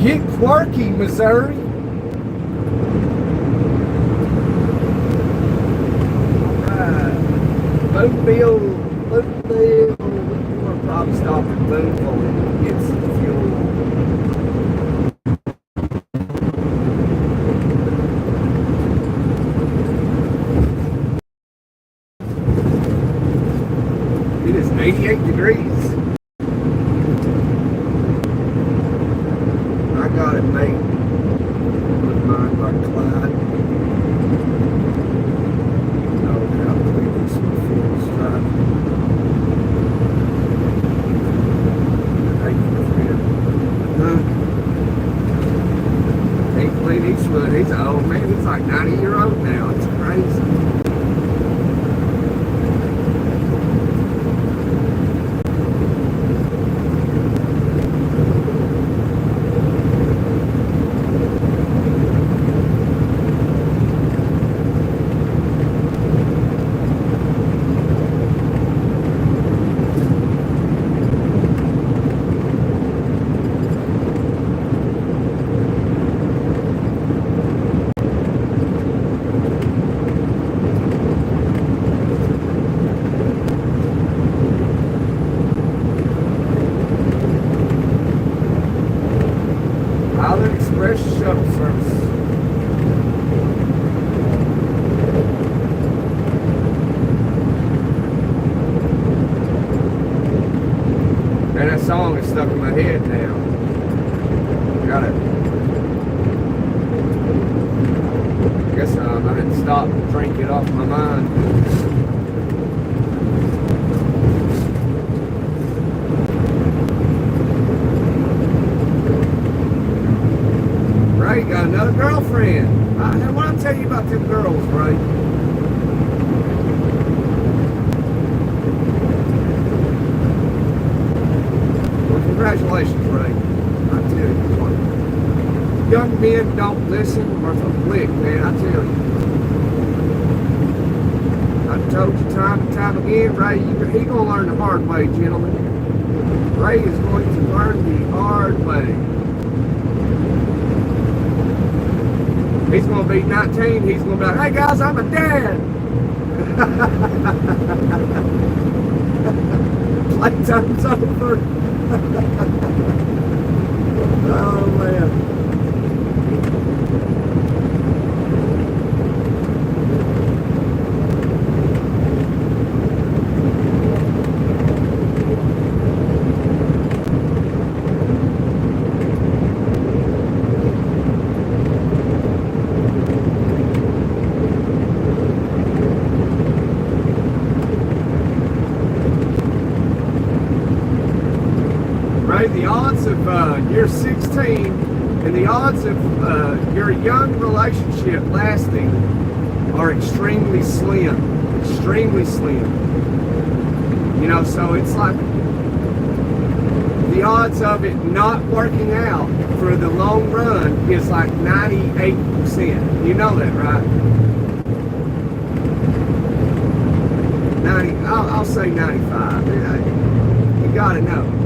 Get quirky, Missouri. Alright. Boonville. We'll probably stop at Boonville and get some fuel. It is 88 degrees. I got it made with mine by Clyde. Oh, how to leave this before it's dry. Clint Eastwood, he's an old man. He's like 90-year-old now. It's crazy. Island Express shuttle service. And that song is stuck in my head now. Got it. I guess I had to stop and drink it off my mind. Ray got another girlfriend. What I'll tell you about them girls, Ray? Well, congratulations, Ray. I tell you what. Young men don't listen worth a lick, man. I tell you. I've told you time and time again, Ray, he's going to learn the hard way, gentlemen. Ray is going to learn the hard way. He's going to be 19. He's going to be like, hey guys, I'm a dad. Playtime's over. Oh man. The odds of you're 16 and the odds of your young relationship lasting are extremely slim. Extremely slim. You know, so it's like the odds of it not working out for the long run is like 98%. You know that, right? 90, I'll say 95. You gotta know.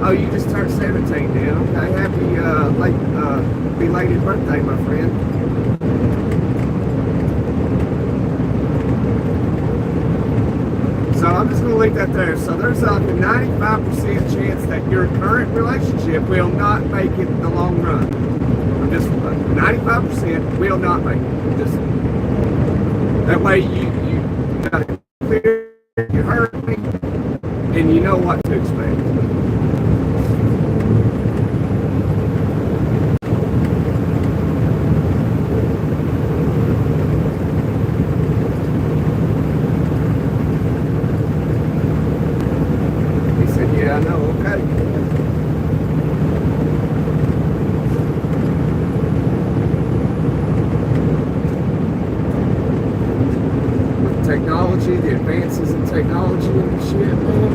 Oh, you just turned 17 now. Okay, happy belated birthday, my friend. So I'm just going to leave that there. So there's a 95% chance that your current relationship will not make it in the long run. I'm just 95% will not make it. Just that way you got it clear. You heard me, and you know what to expect. I know, okay. With technology, the advances in technology and shit, man.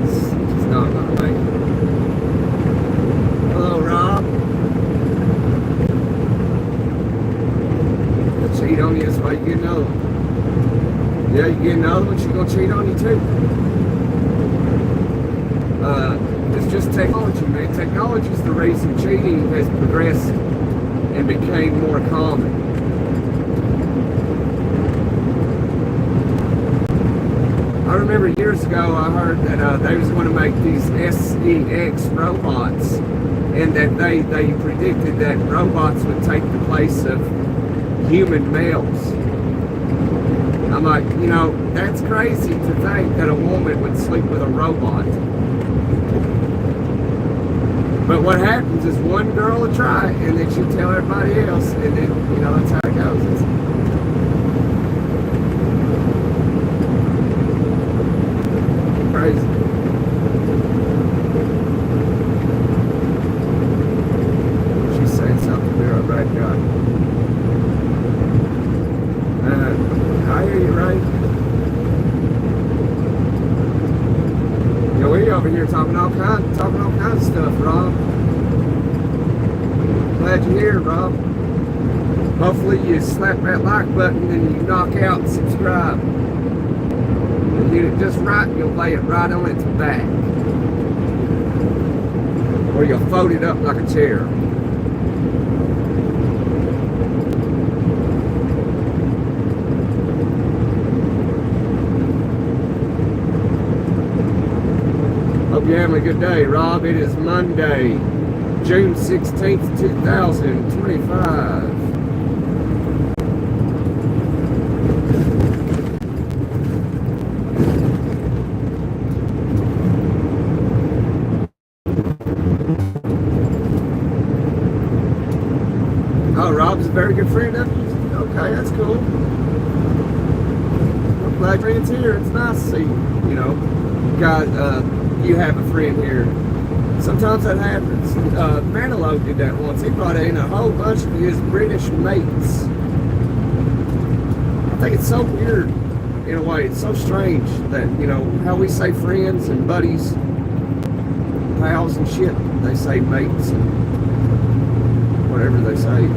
It's not gonna make it. Hello, Rob. They'll cheat on you, that's why you get another one. Yeah, you get another one, she's gonna cheat on you too. It's just technology, man. Technology is the reason cheating has progressed and became more common. I remember years ago I heard that they was going to make these SEX robots, and that they predicted that robots would take the place of human males. I I'm like, that's crazy to think that a woman would sleep with a robot. But what happens is one girl will try it, and then she'll tell everybody else, and then, that's how it goes. It's crazy. She's saying something there right now. I hear you, right? We over here talking all kinds of stuff, Rob. Glad you're here, Rob. Hopefully you slap that like button and you knock out and subscribe. And get it just right, you'll lay it right on its back. Or you'll fold it up like a chair. Hope you're having a good day, Rob. It is Monday, June 16th, 2025. Oh, Rob's a very good friend of you. Okay, that's cool. I'm glad friend's here. It's nice to see you. Guys, you have a friend here. Sometimes that happens. Manilow did that once. He brought in a whole bunch of his British mates. I think it's so weird in a way. It's so strange that, how we say friends and buddies, pals and shit. They say mates and whatever they say.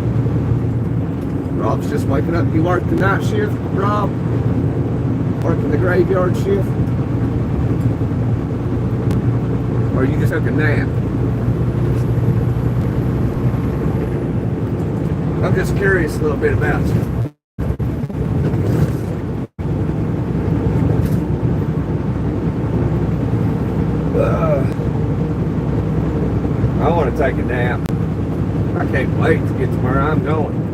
Rob's just waking up. You work the night shift, Rob? Working the graveyard shift? Or you just took a nap? I'm just curious a little bit about you. I want to take a nap. I can't wait to get to where I'm going.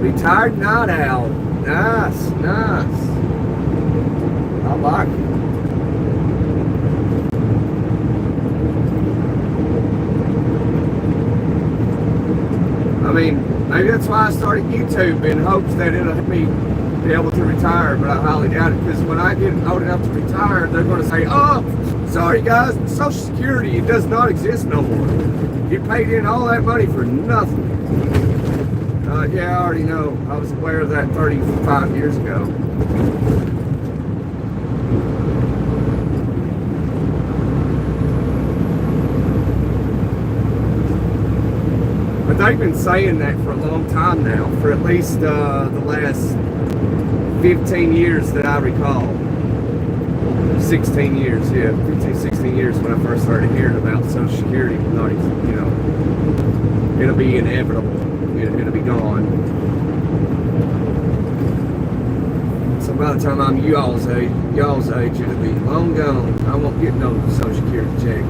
Retired night owl. Nice, nice. I like it. I mean, maybe that's why I started YouTube, in hopes that it'll help me be able to retire, but I highly doubt it, because when I get old enough to retire, they're going to say, oh, sorry guys, Social Security, it does not exist no more. You paid in all that money for nothing. Yeah, I already know. I was aware of that 35 years ago. But they've been saying that for a long time now, for at least the last 15 years that I recall. 16 years, yeah, 15, 16 years when I first started hearing about Social Security. Not, it'll be inevitable. It'll be gone. So by the time I'm y'all's age, it'll be long gone. I won't get no Social Security check.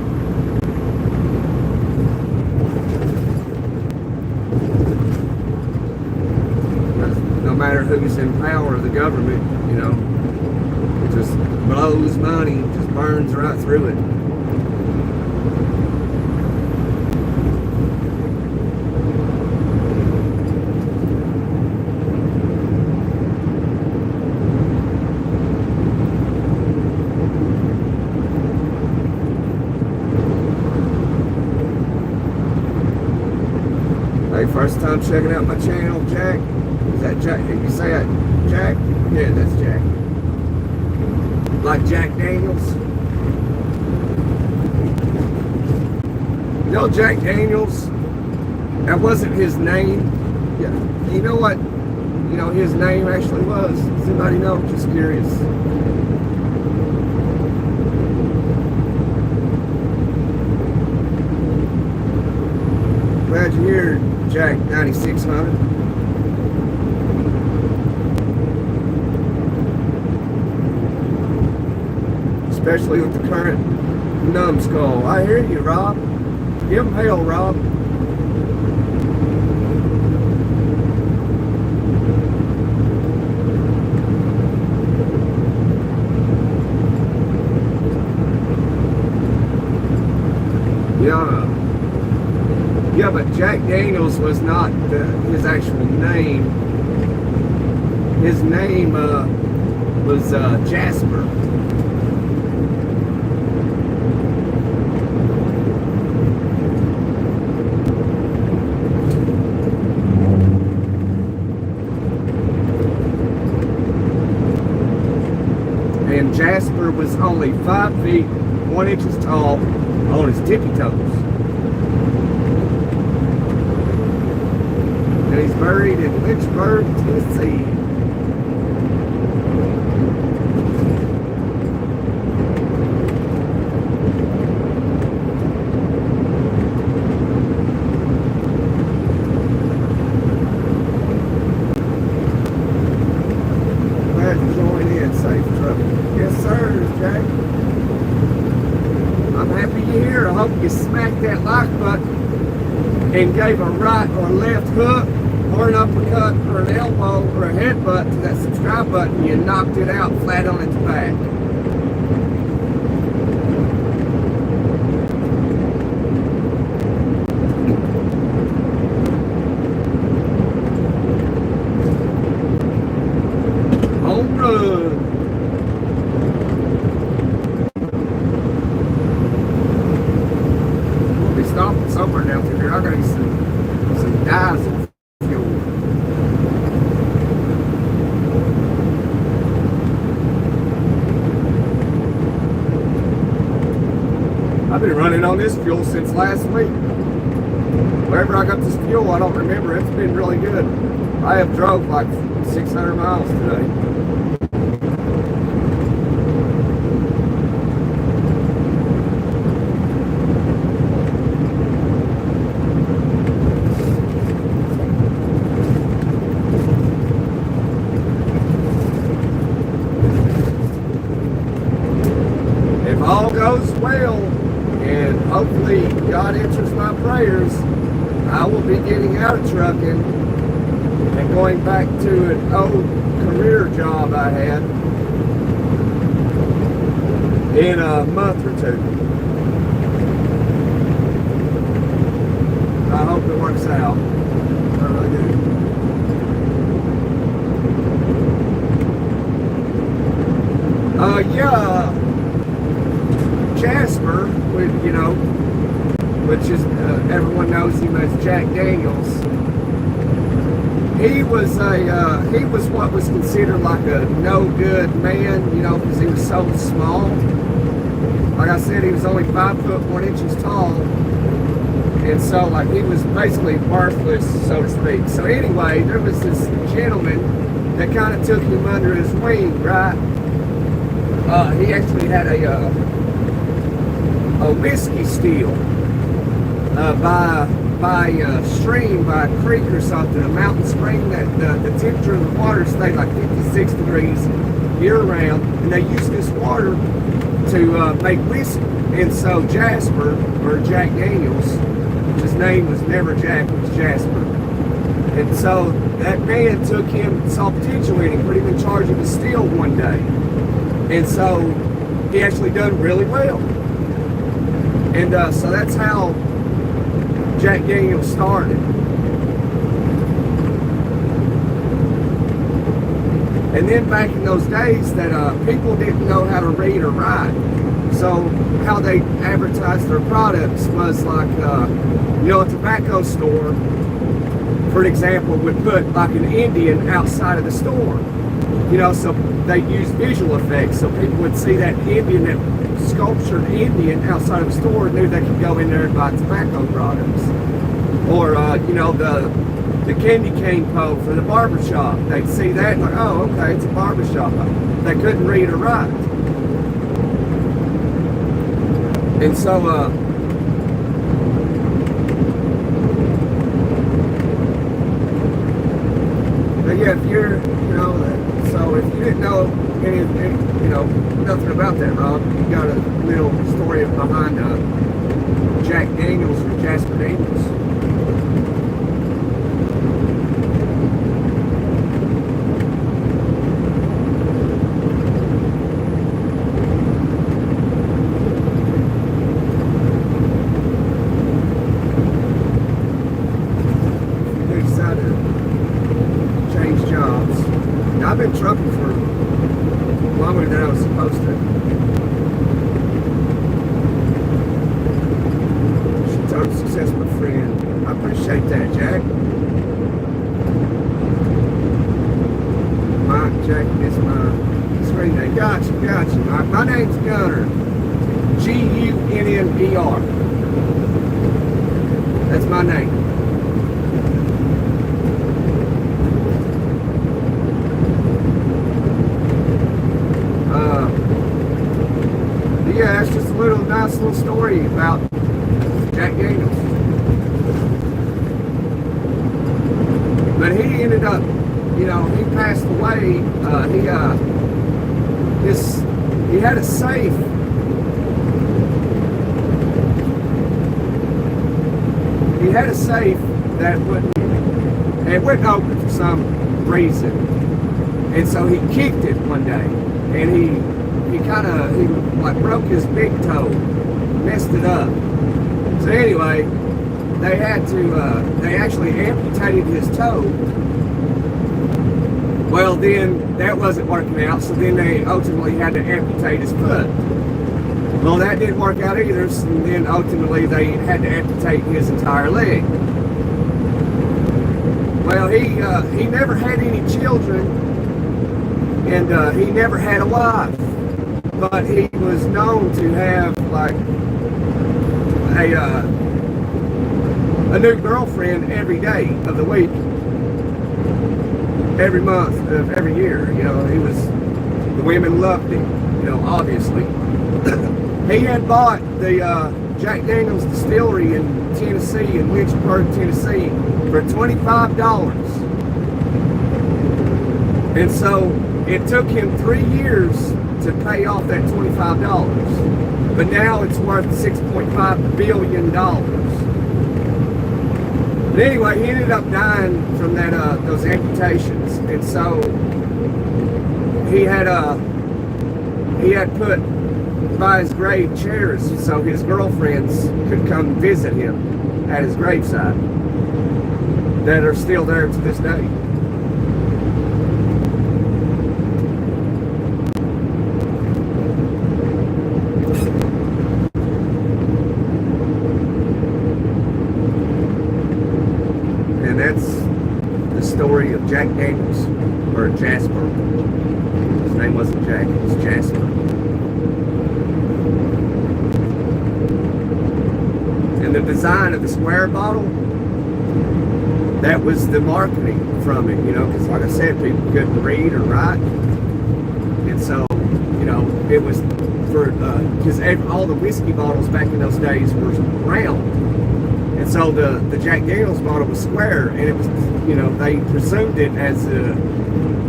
No matter who's in power of the government, it just blows money, just burns right through it. First time checking out my channel, Jack. Is that Jack? Did you say that, Jack? Yeah, that's Jack. Like Jack Daniels. Jack Daniels, that wasn't his name. Yeah. You know what, his name actually was? Does anybody know? Just curious. Glad you're here, Jack 9600. Especially with the current numbskull. I hear you, Rob. Give them hell, Rob. Yeah, but Jack Daniels was not his actual name. His name was Jasper. And Jasper was only 5 feet 1 inch tall on his tippy toes. And he's buried in Lynchburg, Tennessee. Glad to join in, safe truck. Yes, sir, Jack. I'm happy you're here. I hope you smacked that like button and gave a right or left hook or an uppercut or an elbow or a headbutt to that subscribe button. You knocked it out flat on its back. Home run. We'll be stopping somewhere down through here. I gotta get some diesel fuel. I've been running on this fuel since last week. Wherever I got this fuel, I don't remember. It's been really good. I have drove like 600 miles today. If all goes well, and hopefully God answers my prayers, I will be getting out of trucking and going back to an old career job I had in a month or two. I hope it works out. I really do. Yeah. Jasper, which is everyone knows him as Jack Daniels. He was what was considered like a no good man, because he was so small. Like I said, he was only 5 foot 1 inches tall, and so like he was basically worthless, so to speak. So anyway, there was this gentleman that kind of took him under his wing, right? He actually had a whiskey still by a stream, by a creek or something, a mountain spring that the temperature of the water stayed like 56 degrees year round, and they used this water to make whiskey. And so Jasper, or Jack Daniels, his name was never Jack, it was Jasper. And so that man took him, saw potential in him, put him in charge of the still one day. And so he actually done really well. And so that's how Jack Daniels started. And then back in those days that people didn't know how to read or write. So how they advertised their products was like, a tobacco store, for example, would put like an Indian outside of the store. So they use visual effects. So people would see that Indian, that sculptured Indian outside of the store, and knew they could go in there and buy tobacco products. Or, the candy cane pole for the barber shop. They'd see that and like, oh, okay, it's a barber shop. They couldn't read or write. And so, but yeah, if you're, so if you didn't know any nothing about that, Rob, you got a little story behind Jack Daniels. Daniels or Jasper Daniels. They decided to change jobs. Now, I've been trucking for longer than I was supposed to. Total success, my friend. I appreciate that, Jack. Mike, Jack is my screen name. Gotcha. My name's Gunner. Gunner. That's my name. Yeah, it's just a nice little story about Jack Daniels. But he ended up, he passed away. He had a safe. He had a safe that wouldn't open for some reason. And so he kicked it one day, and he broke his big toe, messed it up. So anyway, they actually amputated his toe. Well, then that wasn't working out, so then they ultimately had to amputate his foot. Well, that didn't work out either, so then ultimately they had to amputate his entire leg. Well, he never had any children, and he never had a wife. But he was known to have like a new girlfriend every day of the week, every month of every year. The women loved him, obviously. He had bought the Jack Daniels distillery in Tennessee, in Lynchburg, Tennessee, for $25. And so it took him 3 years to pay off that $25, but now it's worth $6.5 billion. But anyway, he ended up dying from those amputations, and so he had put by his grave chairs so his girlfriends could come visit him at his graveside that are still there to this day. That's the story of Jack Daniels, or Jasper. His name wasn't Jack, it was Jasper. And the design of the square bottle, that was the marketing from it, because like I said, people couldn't read or write. And so, it was for, because all the whiskey bottles back in those days were round. And so the Jack Daniels bottle was square, and it was, they presumed it as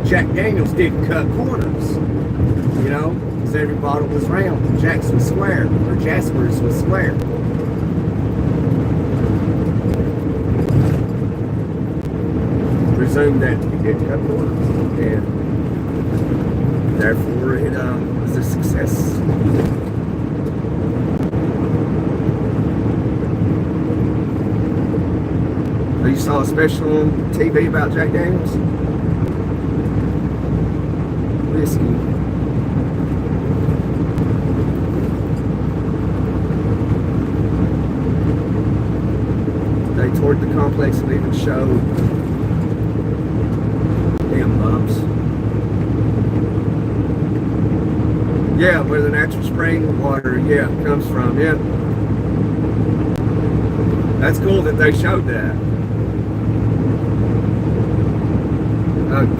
Jack Daniels didn't cut corners, because every bottle was round, and Jack's was square, or Jasper's was square. Presumed that he didn't cut corners, and therefore it was a success. You saw a special on TV about Jack Daniels? Whiskey. They toured the complex and even showed damn bumps. Yeah, where the natural spring water, comes from, That's cool that they showed that.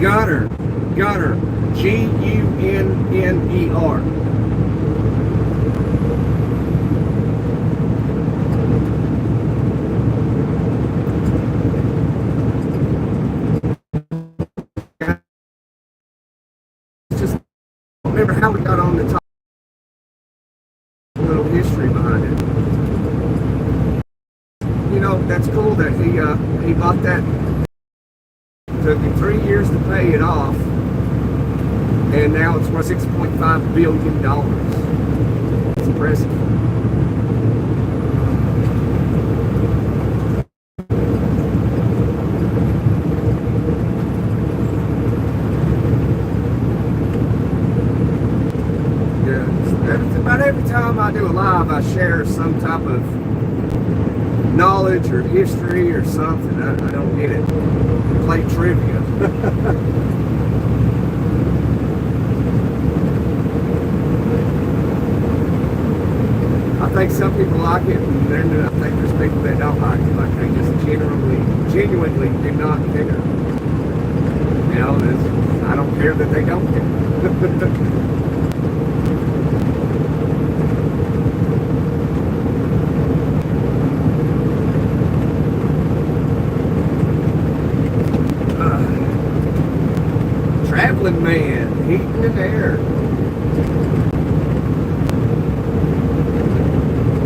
Gunner, Gunner. Just remember how we got on the top. A little history behind it. you know, that's cool that he bought that. Took him 3 years to pay it off, and now it's worth $6.5 billion. It's impressive. About every time I do a live, I share some type of knowledge or history or something. I don't get it. Play trivia. I think some people like it, and then I think there's people that don't like it. Like they just genuinely do not care. You know, I don't care that they don't care. Traveling man, heating and air.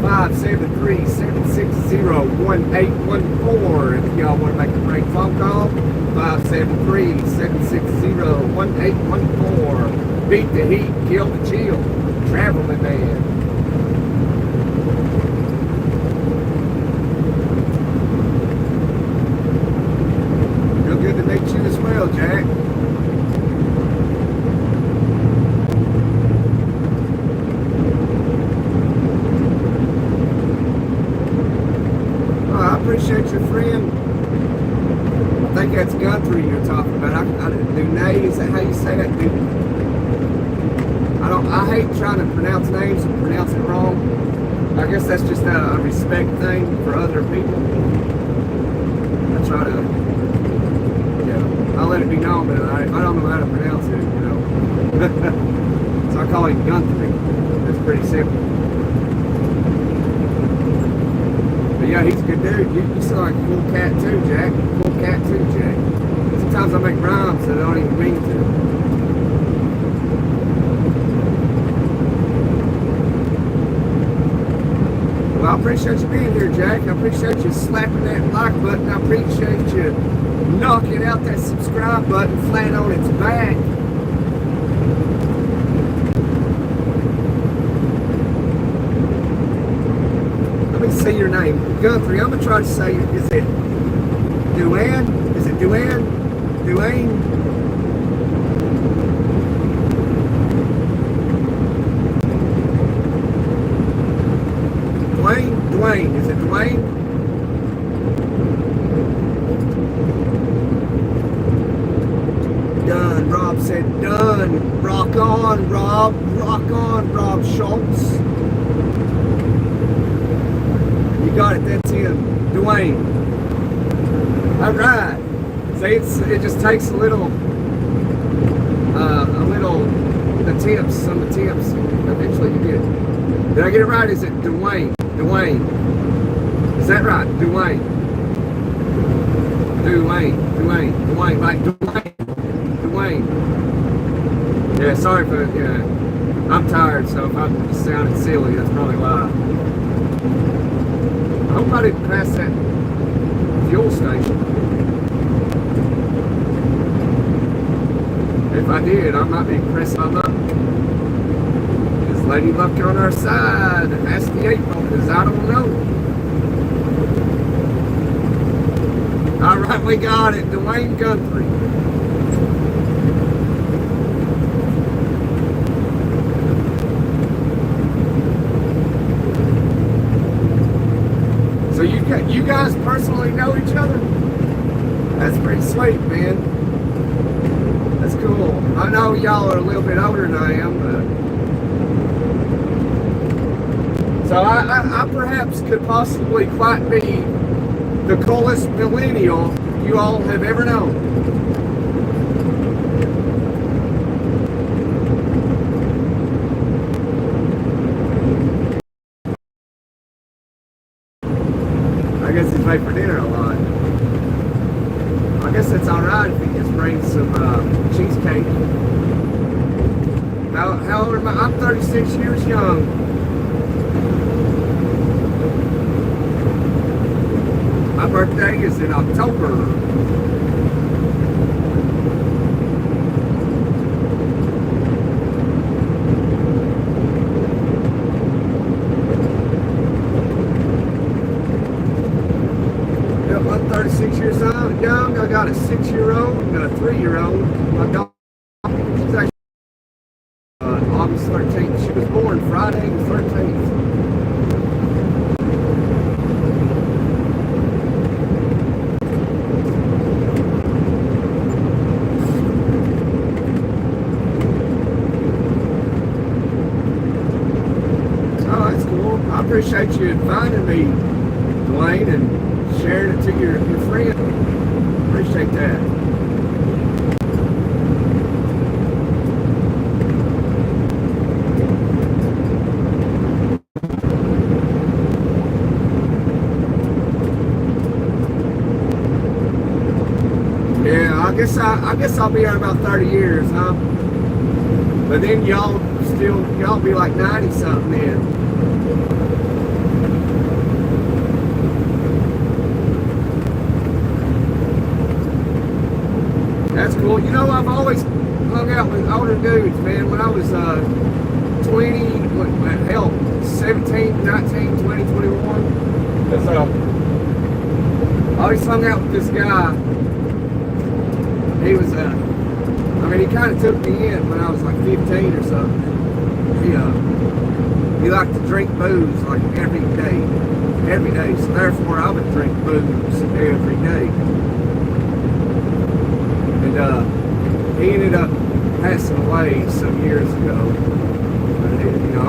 573-760-1814. If y'all want to make a prank phone call, 573-760-1814. Beat the heat, kill the chill. Traveling man. Real good to meet you as well, Jack. Appreciate your friend. I think that's Guthrie you're talking about. Dunay, is that how you say that? I hate trying to pronounce names and pronounce it wrong. I guess that's just a respect thing for other people. I try to, I'll let it be known that I don't know how to pronounce it, you know. So I call him Guthrie. That's pretty simple. But yeah, he's a good dude. You sound like a cool cat too, Jack. Cool cat too, Jack. Sometimes I make rhymes that I don't even mean to. Well, I appreciate you being here, Jack. I appreciate you slapping that like button. I appreciate you knocking out that subscribe button flat on its back. Say your name, Guthrie. I'm gonna try to say it. Is it Duane? Is it Duane? Duane? Dwayne. Is it Dwayne? Done. Rob said done. Rock on, Rob. Rock on, Rob Schultz. Got it, that's him, Dwayne. All right. See, it just takes some attempts. Eventually you get it. Did I get it right? Is it Dwayne? Dwayne. Is that right? Dwayne. Like Dwayne. Yeah, sorry for, I'm tired, so if I'm just sounding silly, that's probably why. I hope I didn't pass that fuel station. If I did, I might be pressing my button. Is Lady Luck on our side? Ask the April, because I don't know. All right, we got it. Dwayne Guthrie. You guys personally know each other? That's pretty sweet, man. That's cool. I know y'all are a little bit older than I am, but so I perhaps could possibly quite be the coolest millennial you all have ever known. I guess he's late for dinner a lot. I guess it's alright if he just brings some cheesecake. How old am I? I'm 36 years young. My birthday is in October. I'm 36 years old, young. I got a 6-year-old and a 3-year-old. My daughter, she's actually August 13th. She was born Friday the 13th. Oh, that's cool. I appreciate you finding me, Dwayne, and sharing it to your friend. Appreciate that. Yeah, I guess I'll be here about 30 years, huh? But then y'all be like 90 something then. That's cool. You know, I've always hung out with older dudes, man. When I was 20, hell, 17, 19, 20, 21. That's I always hung out with this guy. He was, I mean, he kind of took me in when I was like 15 or something. He liked to drink booze like every day. So therefore, I would drink booze every day. And he ended up passing away some years ago. But, you know, I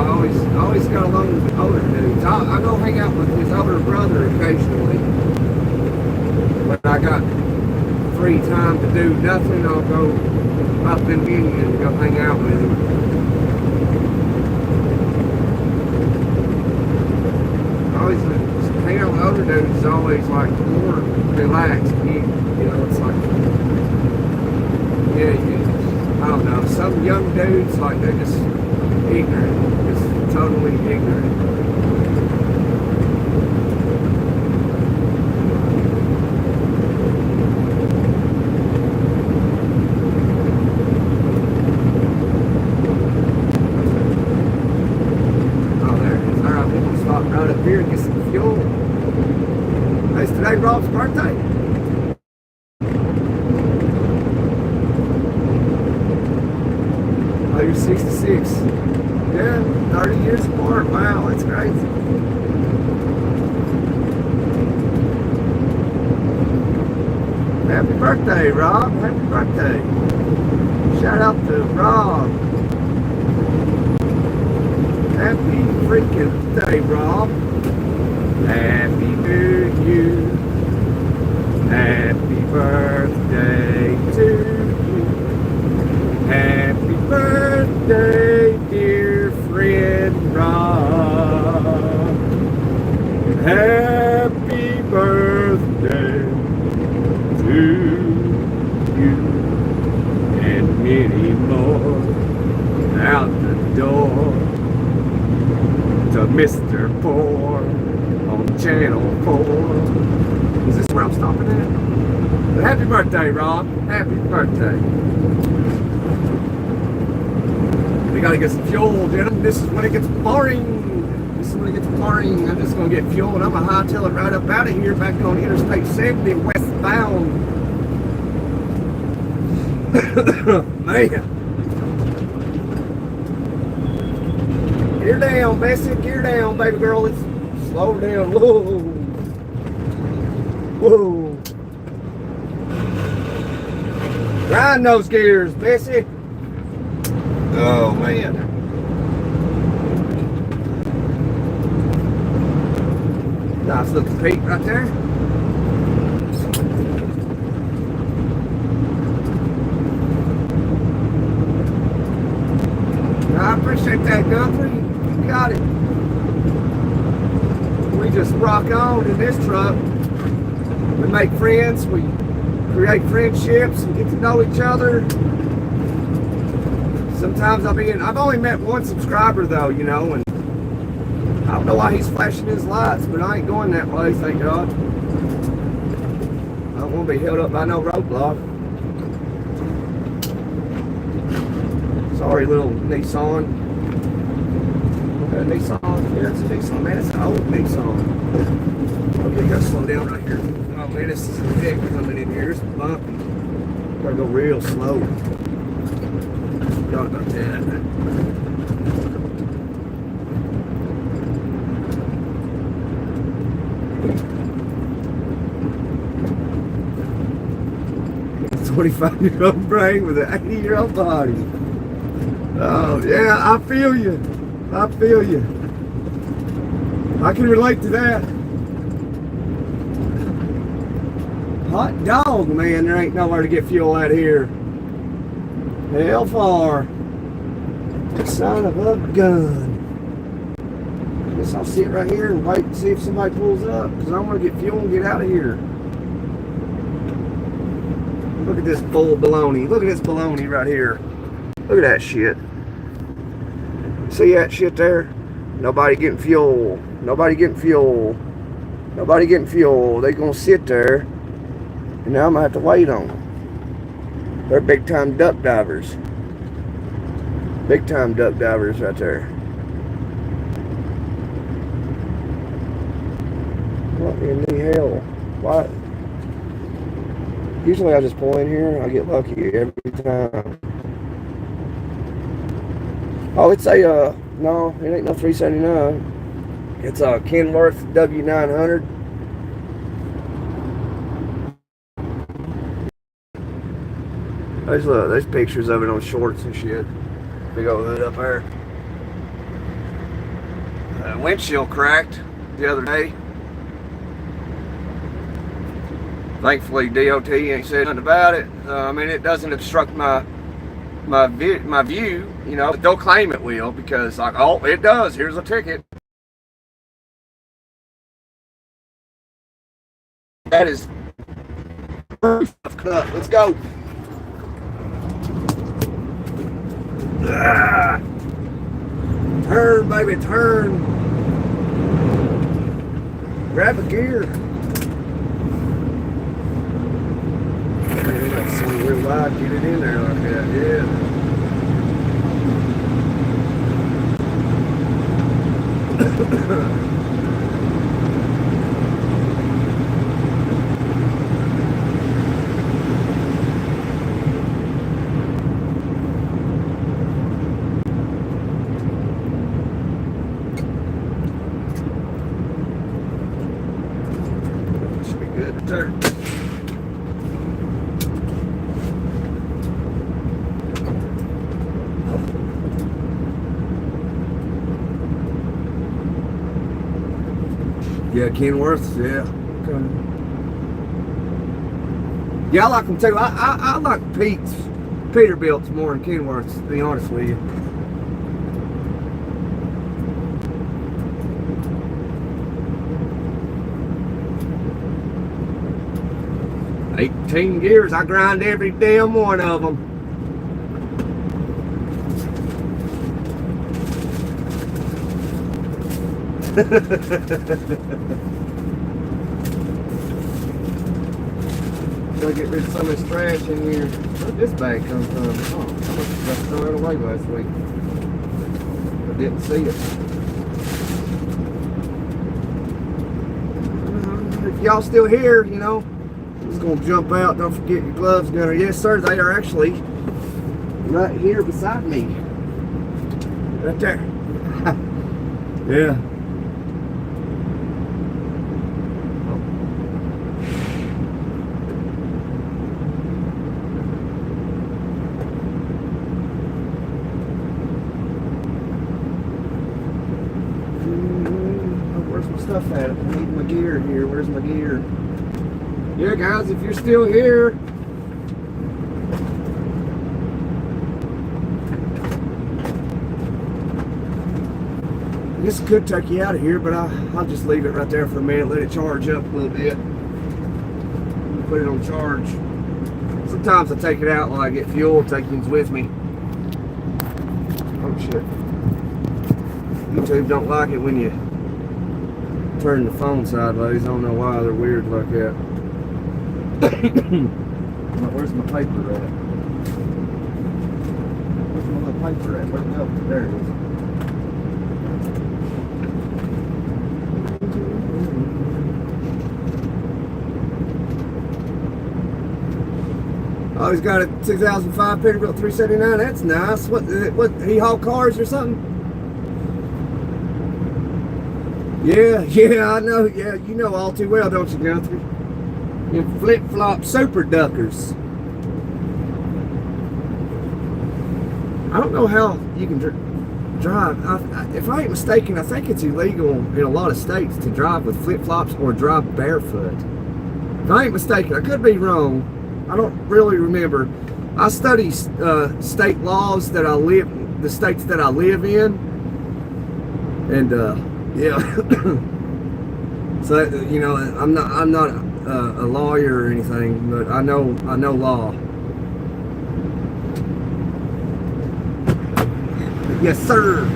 always got along with older dudes. I go hang out with his older brother occasionally. When I got free time to do nothing, I'll go up in Indian and go hang out with him. Always hang out with older dudes is always like more relaxed. You know, it's like, yeah, I don't know. Some young dudes, like, they're just ignorant, just totally ignorant. Right up here and get some fuel. Is today Rob's birthday? Oh, you're 66. Yeah, 30 years apart. Wow, that's crazy. Happy birthday, Rob. Happy birthday. Shout out to Rob. Happy freaking day, Rob. Happy to you. Happy birthday to you. Happy birthday, dear friend Rob. Happy birthday to you. And many more out the door. To Mr. Poor on Channel 4. Is this where I'm stopping at? But happy birthday, Rob. Happy birthday. We gotta get some fuel, gentlemen. This is when it gets boring. I'm just gonna get fuel and I'm gonna hightail it right up out of here back on Interstate 70 westbound. Man. Gear down, Bessie. Gear down, baby girl. Let's slow down. Whoa. Whoa. Grind those gears, Bessie. Oh, man. Nice looking peak right there. I appreciate that, Guthrie. Got it. We just rock on in this truck. We make friends, we create friendships and get to know each other. Sometimes I've only met one subscriber though, you know, and I don't know why he's flashing his lights, but I ain't going that way, thank God. want to be held up by no roadblock. Sorry, little Nissan. Nissan. Yeah, it's a Nissan. Man, it's an old Nissan. Okay, you gotta slow down right here. Oh man, this is thick coming in here. It's bumpy. Gotta go real slow. Forgot about that. It's a 25-year-old brain with an 80-year-old body. Oh yeah, I feel you. I feel you. I can relate to that. Hot dog, man, there ain't nowhere to get fuel out here. Hell far. Son of a gun. Guess I'll sit right here and wait and see if somebody pulls up, because I want to get fuel and get out of here. Look at this full baloney. Look at this baloney right here. Look at that shit. See that shit there? Nobody getting fuel. Nobody getting fuel. Nobody getting fuel. They gonna sit there, and now I'm gonna have to wait on them. They're big time duck divers. Big time duck divers right there. What in the hell? What? Usually I just pull in here and I get lucky every time. Oh, it's a, no, it ain't no 379. It's a Kenworth W900. There's pictures of it on shorts and shit. Big old hood up there. Windshield cracked the other day. Thankfully, DOT ain't said nothing about it. I mean, it doesn't obstruct my view, you know. But they'll claim it will, because like, oh, it does. Here's a ticket. That is proof of cut. Let's go. Ah, turn, baby, turn. Grab a gear. Swing real wide, get it in there like that, yeah. Should be good to turn. Yeah, Kenworths, yeah. Okay. Yeah, I like them too. I like Peterbilts more than Kenworths, to be honest with you. "18 gears, I grind every damn one of them." Gotta get rid of some of this trash in here. Where'd this bag come from? Oh, I must have got thrown it away last week. I didn't see it. If y'all still here, you know, I'm just gonna jump out. Don't forget your gloves, Gunner. Yes, sir, they are actually right here beside me. Right there. Yeah. Stuff at it. I need my gear here. Where's my gear? Yeah, guys, if you're still here, this could take you out of here, but I'll just leave it right there for a minute, let it charge up a little bit, put it on charge. Sometimes I take it out while I get fuel, take things with me. Oh shit. YouTube don't like it when you turn the phone sideways. I don't know why they're weird like that. Where's my paper at? Where's my little paper at? Where'd it go? There it is. Oh, he's got a 2005 Peterbilt 379. That's nice. What? He haul cars or something? Yeah, I know. Yeah, you know all too well, don't you, Guthrie? In flip-flop super duckers. I don't know how you can drive. If I ain't mistaken, I think it's illegal in a lot of states to drive with flip-flops or drive barefoot. If I ain't mistaken, I could be wrong. I don't really remember. I study state laws that the states that I live in, and yeah. So you know, I'm not a lawyer or anything, but I know law. Yes, sir.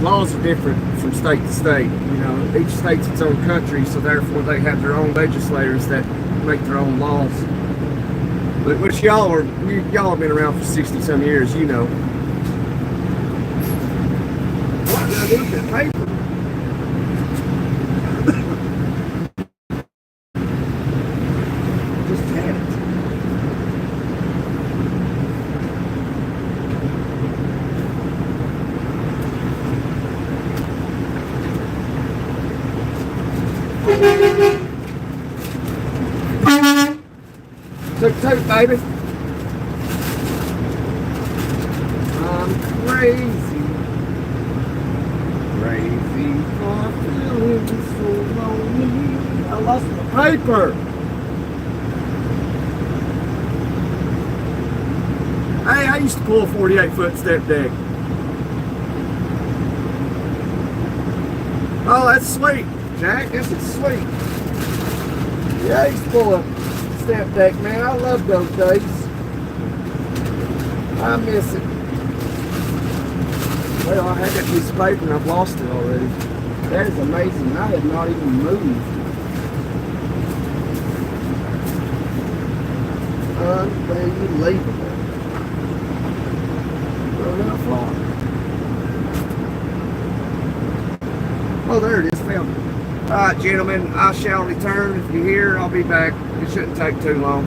Laws are different from state to state. You know, each state's its own country, so therefore they have their own legislators that make their own laws. But which y'all have been around for 60 some years, you know. What did I do with that paper? Just had it. Toot, baby. I'm crazy for feeling so lonely. I lost my paper. Hey, I used to pull a 48-foot step deck. Oh, that's sweet, Jack. This is sweet. Yeah, I used to pull a step deck, man. I love those days. I miss it. Well, I had that piece of paper and I've lost it already. That is amazing. I had not even moved. Unbelievable. Rode out far. Oh, there it is. Found it. All right, gentlemen. I shall return. If you're here, I'll be back. It shouldn't take too long.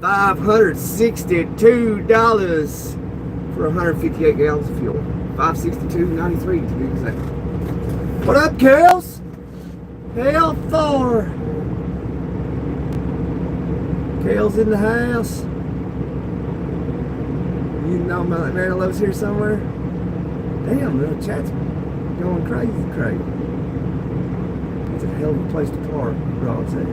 $562 for 158 gallons of fuel. 562.93 to be exact. What up, Kels? Hell Thor. Kels in the house. You know Marilo's here somewhere? Damn, the chat's going crazy. It's a hell of a place to park, Rod said.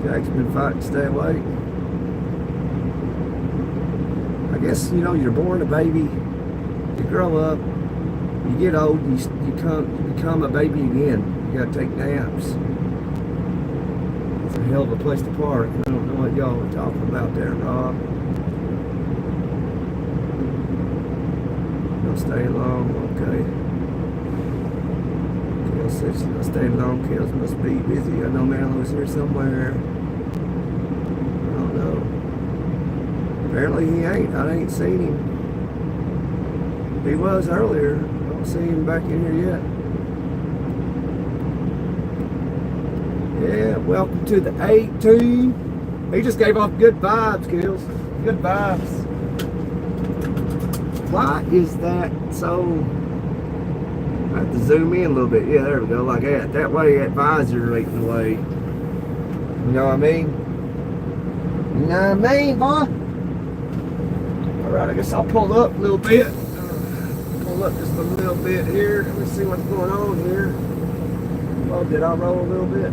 Jack's been fighting to stay awake. I guess, you know, you're born a baby, you grow up, you get old, you become a baby again. You gotta take naps. It's a hell of a place to park. I don't know what y'all are talking about there, Rob. Don't stay long, okay. Kels said she's not staying long. Kels must be busy. I know Marilo's here somewhere. I don't know. Apparently he ain't. I ain't seen him. He was earlier. I don't see him back in here yet. Yeah, welcome to the A-Team. He just gave off good vibes, Kels. Good vibes. Why is that so? I have to zoom in a little bit. Yeah, there we go, like that. That way that visor ain't in the way. You know what I mean? You know what I mean, boy? Alright, I guess I'll pull up a little bit. Pull up just a little bit here. Let me see what's going on here. Oh, did I roll a little bit?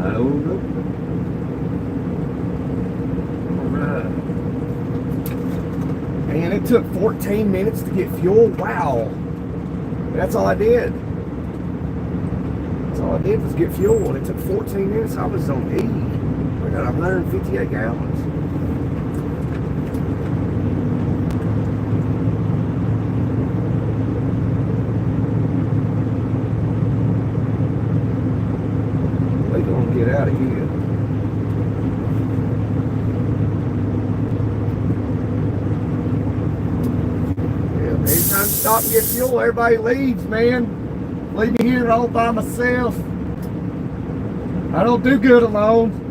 I don't know. Alright. And it took 14 minutes to get fuel. Wow. That's all I did. That's all I did was get fuel. And it took 14 minutes. I was on E. I got 158 gallons. We're going to get out of here. Anytime I stop and get fuel, everybody leaves, man. Leave me here all by myself. I don't do good alone.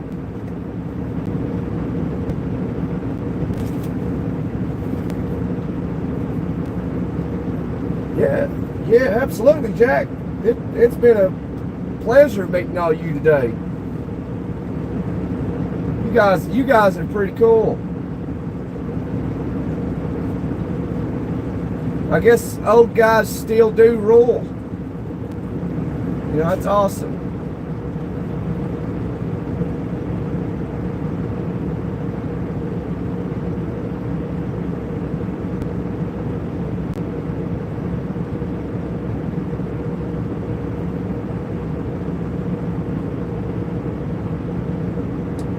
Yeah, absolutely, Jack. It's been a pleasure meeting all you today. You guys are pretty cool. I guess old guys still do rule. You know, that's awesome.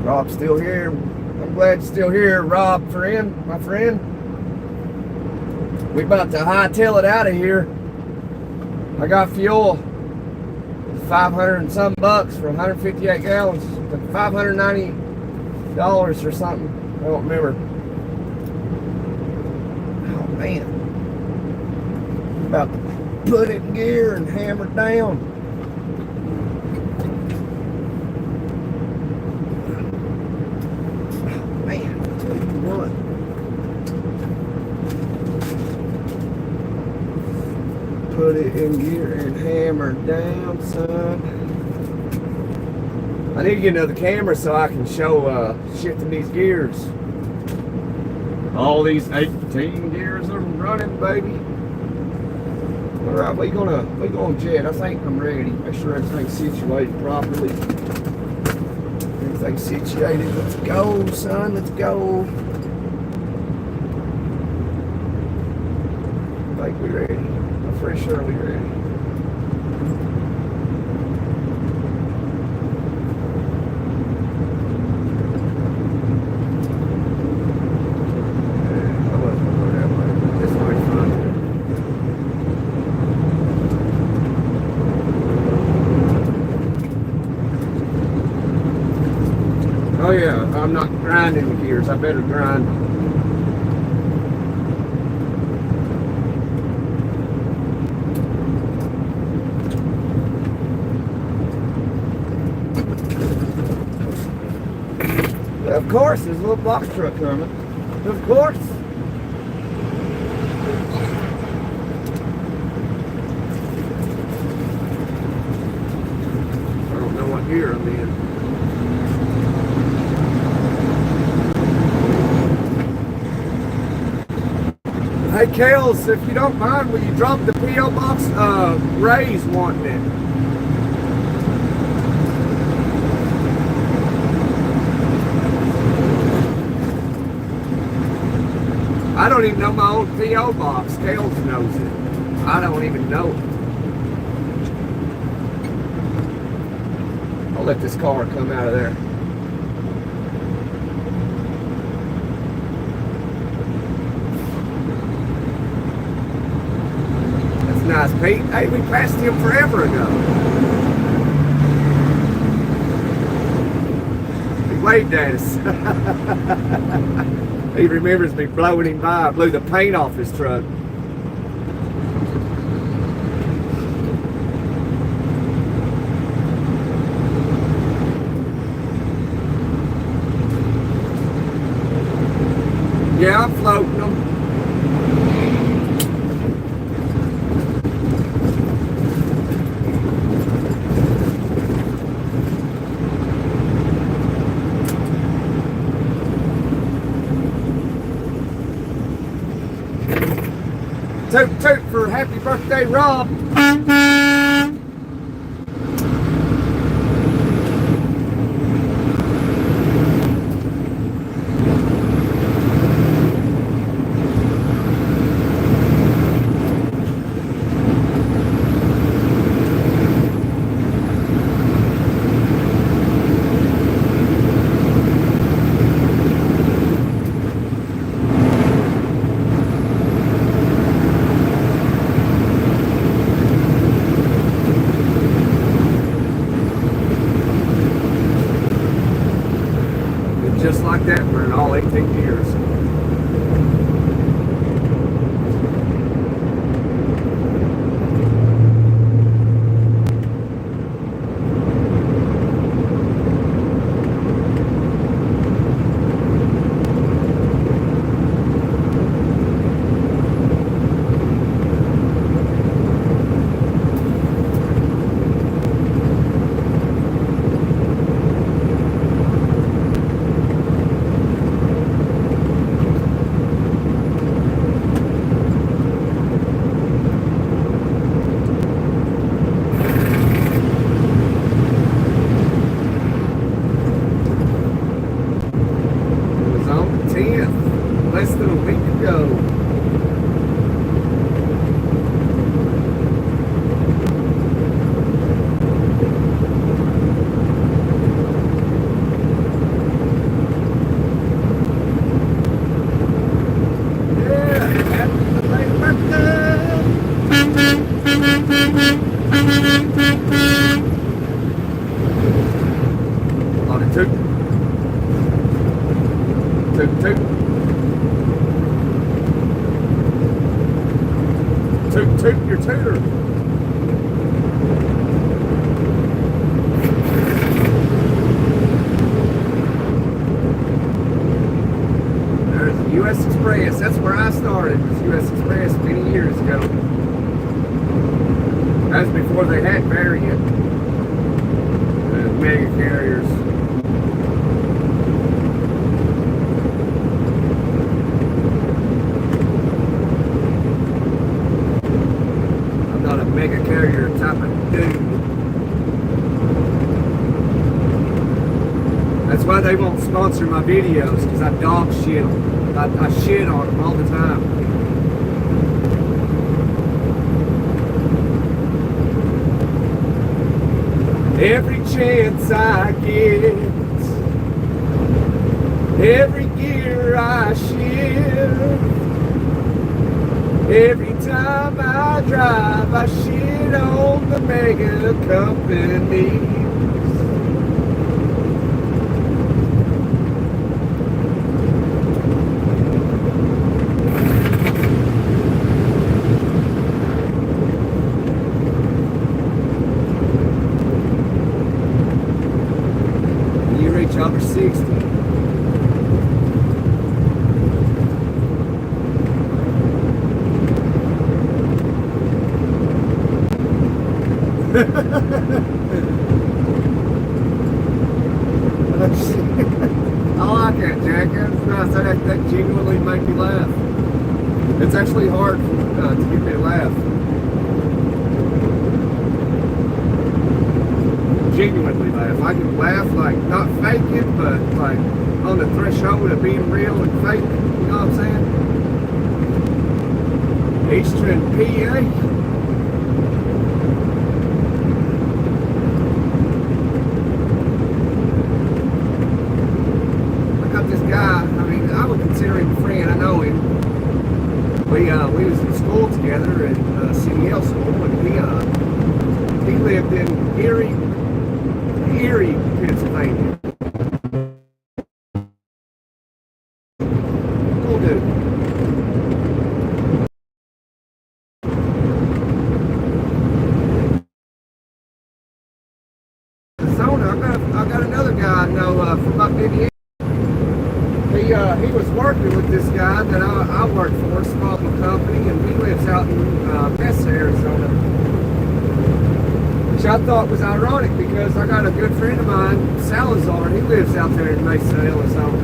Rob's still here. I'm glad you're still here, Rob, my friend. We about to hightail it out of here. I got fuel, 500 and some bucks for 158 gallons, $590 or something. I don't remember. Oh man, I'm about to put it in gear and hammer it down. Oh man, I'll tell you what. Put it in gear and hammer down, son. I need to get another camera so I can show shifting these gears. All these 18 gears are running, baby. Alright, we gonna jet. I think I'm ready. Make sure everything's situated properly. Everything's situated. Let's go, son. Let's go. I think we're ready. Pretty sure we're ready. Oh yeah, I'm not grinding the gears. I better grind. course, there's a little box truck coming. Of course. I don't know what gear I'm in. Hey, Kales, if you don't mind, will you drop the P.O. Box? Ray's wanting it. I don't even know my old P.O. Box. Kales knows it. I don't even know it. I'll let this car come out of there. Nice, Pete. Hey, we passed him forever ago. He waved at us. He remembers me blowing him by. I blew the paint off his truck. Yeah, I'm floating them. Toot toot for happy birthday, Rob. Just like that for all 18 years. Less than a week ago. Yeah, happy birthday. On a toot. Toot toot. Toot toot your tooter. There's the U.S. Express. That's where I started. It was U.S. Express many years ago. That was before they had Variant. Mega carriers. Mega carrier type of dude. That's why they won't sponsor my videos, because I dog shit them. I shit on them all the time. Every chance I get, every gear I shift, every time I drive, I shit on the mega companies. When you reach over 60, I like that, Jack. That's nice. That genuinely make me laugh. It's actually hard to get me to laugh. Genuinely laugh. I can laugh, like, not fake it, but like on the threshold of being real and fake. You know what I'm saying? Eastern PA. I would consider him a friend. I know him. We was in school together at CDL school, and he lived in Erie, Pennsylvania. Cool dude. Arizona. I got another guy I know from up Indiana. He was working with this guy that I work for, a small company, and he lives out in Mesa, Arizona. Which I thought was ironic because I got a good friend of mine, Salazar, and he lives out there in Mesa, Arizona.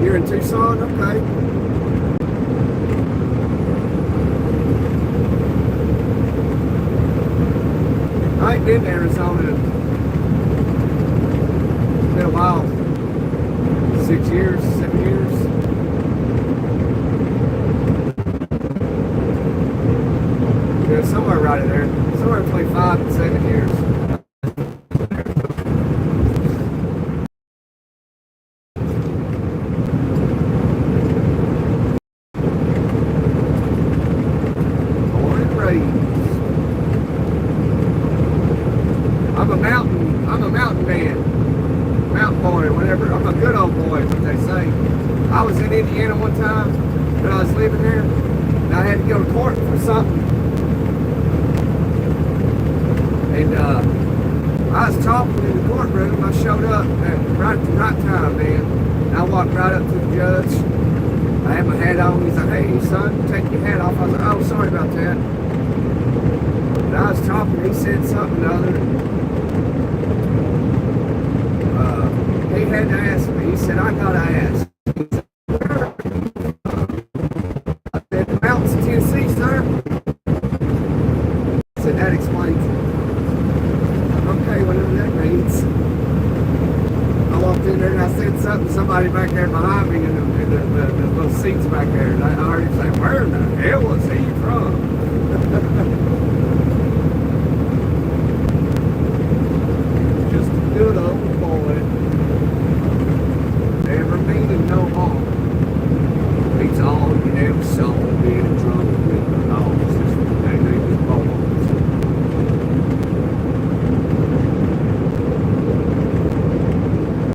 You're in Tucson? Okay. I ain't been to Arizona. It's been a while. 6 years, 7 years. Yeah, somewhere right in there. Somewhere between 5 and 7 years. I'm a mountain man, mountain boy, or whatever. I'm a good old boy, what they say. I was in Indiana one time when I was living there, and I had to go to court for something. And I was talking in the courtroom. I showed up at the right time, man. And I walked right up to the judge. I had my hat on. He's like, "Hey, son, take your hat off." I was like, "Oh, sorry about that." And I was talking. He said something or other. He had to ask me. He said, "I gotta ask." I said, "The mountains of Tennessee, sir." I said, "That explains it." Okay, whatever that means. I walked in there and I said something. Somebody back there behind me in the little seats back there. And I heard him say, "Where in the hell was he from?"